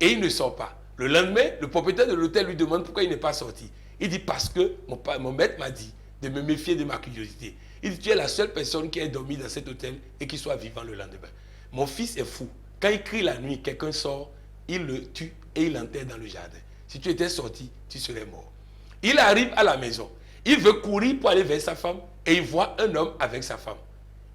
Et il ne sort pas. Le lendemain, le propriétaire de l'hôtel lui demande pourquoi il n'est pas sorti. Il dit parce que mon maître m'a dit de me méfier de ma curiosité. Il dit, tu es la seule personne qui ait dormi dans cet hôtel et qui soit vivant le lendemain. Mon fils est fou. Quand il crie la nuit, quelqu'un sort, il le tue et il l'enterre dans le jardin. Si tu étais sorti, tu serais mort. Il arrive à la maison. Il veut courir pour aller vers sa femme et il voit un homme avec sa femme.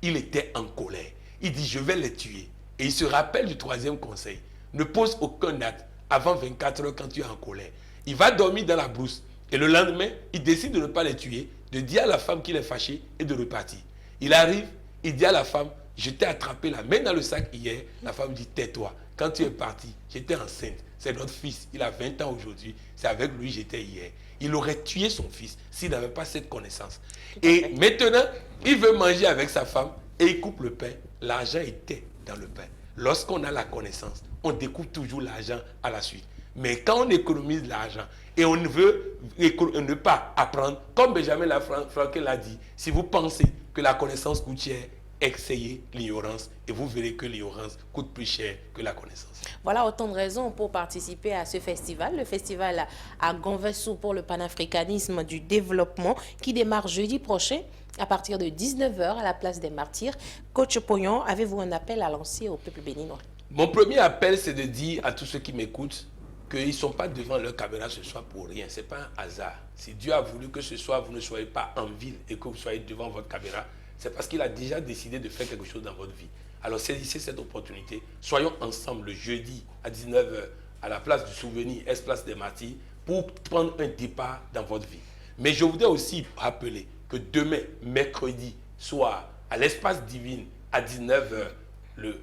Il était en colère. Il dit, je vais les tuer. Et il se rappelle du 3e conseil. Ne pose aucun acte avant 24 heures quand tu es en colère. Il va dormir dans la brousse. Et le lendemain, il décide de ne pas les tuer, de dire à la femme qu'il est fâché et de repartir. Il arrive, il dit à la femme, je t'ai attrapé la main dans le sac hier. La femme dit, tais-toi. Quand tu es parti, j'étais enceinte. C'est notre fils. Il a 20 ans aujourd'hui. C'est avec lui que j'étais hier. Il aurait tué son fils s'il n'avait pas cette connaissance. Et maintenant, il veut manger avec sa femme et il coupe le pain. L'argent était dans le pain. Lorsqu'on a la connaissance, on découpe toujours l'argent à la suite. Mais quand on économise l'argent et on veut ne pas apprendre, comme Benjamin Franklin l'a dit, si vous pensez que la connaissance coûte cher, essayez l'ignorance et vous verrez que l'ignorance coûte plus cher que la connaissance. Voilà autant de raisons pour participer à ce festival, le festival à Agonvessou pour le panafricanisme du développement qui démarre jeudi prochain à partir de 19h à la place des Martyrs. Coach Pognon, avez-vous un appel à lancer au peuple béninois? Mon premier appel, c'est de dire à tous ceux qui m'écoutent qu'ils ne sont pas devant leur caméra ce soir pour rien. Ce n'est pas un hasard. Si Dieu a voulu que ce soir, vous ne soyez pas en ville et que vous soyez devant votre caméra, c'est parce qu'il a déjà décidé de faire quelque chose dans votre vie. Alors saisissez cette opportunité. Soyons ensemble le jeudi à 19 h à la place du souvenir, Place des Martyrs, pour prendre un départ dans votre vie. Mais je voudrais aussi rappeler que demain, mercredi soir, à l'Espace Divine, à 19 h,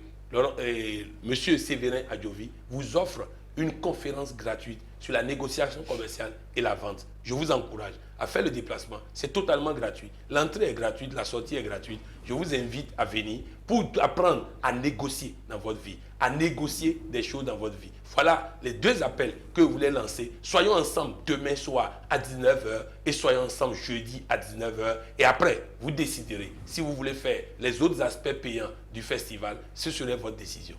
Monsieur Séverin Adjovi vous offre une conférence gratuite sur la négociation commerciale et la vente. Je vous encourage à faire le déplacement. C'est totalement gratuit. L'entrée est gratuite, la sortie est gratuite. Je vous invite à venir pour apprendre à négocier dans votre vie, à négocier des choses dans votre vie. Voilà les deux appels que je voulais lancer. Soyons ensemble demain soir à 19 h et soyons ensemble jeudi à 19 h. Et après, vous déciderez si vous voulez faire les autres aspects payants du festival. Ce serait votre décision.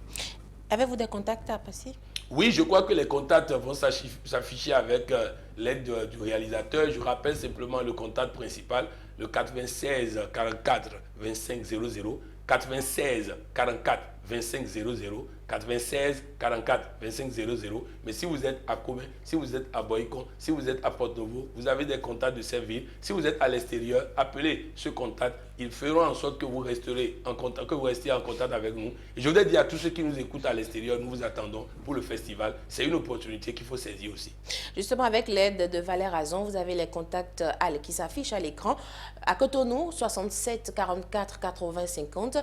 Avez-vous des contacts à passer? Oui, je crois que les contacts vont s'afficher avec l'aide du réalisateur. Je rappelle simplement le contact principal, le 96 44 25 00, 96 44 25 00, 96 44 25 00. Mais si vous êtes à Comé, si vous êtes à Boycon, si vous êtes à Porto-Novo, vous avez des contacts de cette ville. Si vous êtes à l'extérieur, appelez ce contact. Ils feront en sorte que vous resterez en contact, que vous restiez en contact avec nous. Et je voudrais dire à tous ceux qui nous écoutent à l'extérieur, nous vous attendons pour le festival. C'est une opportunité qu'il faut saisir aussi. Justement, avec l'aide de Valère Azon, vous avez les contacts qui s'affichent à l'écran. À Cotonou, 67 44 80 50.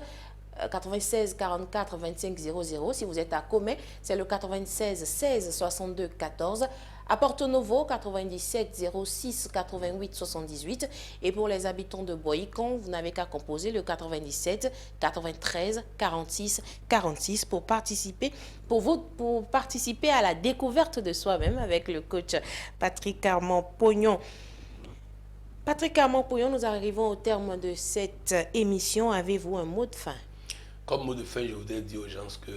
96 44 25 00. Si vous êtes à Comé, c'est le 96 16 62 14. À Porto Novo, 97 06 88 78. Et pour les habitants de Boycon, vous n'avez qu'à composer le 97 93 46 46 pour participer à la découverte de soi-même avec le coach Patrick Armand-Pognon. Patrick Armand-Pognon, nous arrivons au terme de cette émission. Avez-vous un mot de fin? Comme mot de fin, je voudrais dire aux gens que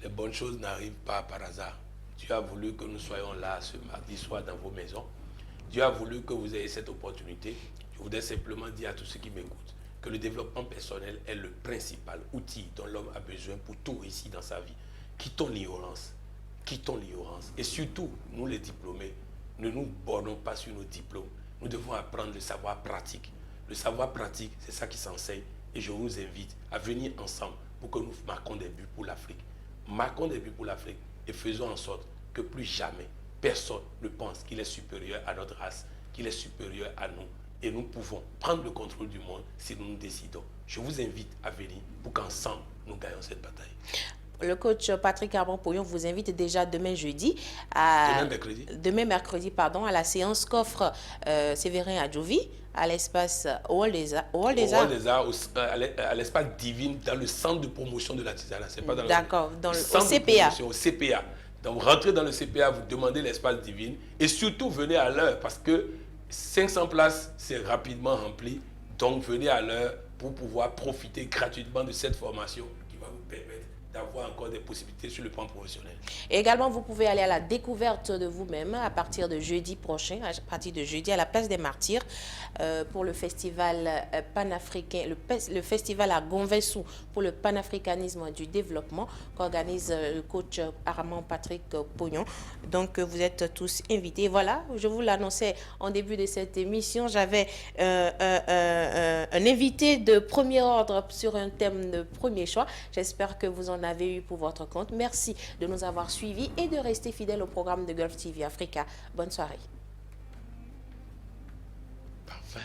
les bonnes choses n'arrivent pas par hasard. Dieu a voulu que nous soyons là ce mardi soir dans vos maisons. Dieu a voulu que vous ayez cette opportunité. Je voudrais simplement dire à tous ceux qui m'écoutent que le développement personnel est le principal outil dont l'homme a besoin pour tout réussir dans sa vie. Quittons l'ignorance. Quittons l'ignorance. Et surtout, nous les diplômés, ne nous bornons pas sur nos diplômes. Nous devons apprendre le savoir pratique. Le savoir pratique, c'est ça qui s'enseigne. Et je vous invite à venir ensemble pour que nous marquons des buts pour l'Afrique. Marquons des buts pour l'Afrique et faisons en sorte que plus jamais personne ne pense qu'il est supérieur à notre race, qu'il est supérieur à nous. Et nous pouvons prendre le contrôle du monde si nous nous décidons. Je vous invite à venir pour qu'ensemble nous gagnons cette bataille. Le coach Patrick Armand-Pognon vous invite déjà demain mercredi, à la séance qu'offre Séverin Adjovi à l'espace Hall des Arts. À l'espace Divine, dans le centre de promotion de l'artisanat. C'est pas dans le CPA. Au CPA. Donc vous rentrez dans le CPA, vous demandez l'espace Divine et surtout venez à l'heure parce que 500 places, c'est rapidement rempli. Donc venez à l'heure pour pouvoir profiter gratuitement de cette formation qui va vous permettre d'avoir encore des possibilités sur le plan professionnel. Et également, vous pouvez aller à la découverte de vous-même à partir de jeudi prochain, à la Place des Martyrs, pour le festival panafricain, le festival à Gonvessou pour le panafricanisme du développement qu'organise le coach Armand Patrick Pognon. Donc, vous êtes tous invités. Voilà, je vous l'annonçais en début de cette émission, j'avais un invité de premier ordre sur un thème de premier choix. J'espère que vous en avez eu pour votre compte. Merci de nous avoir suivis et de rester fidèles au programme de Gulf TV Africa. Bonne soirée. Parfait.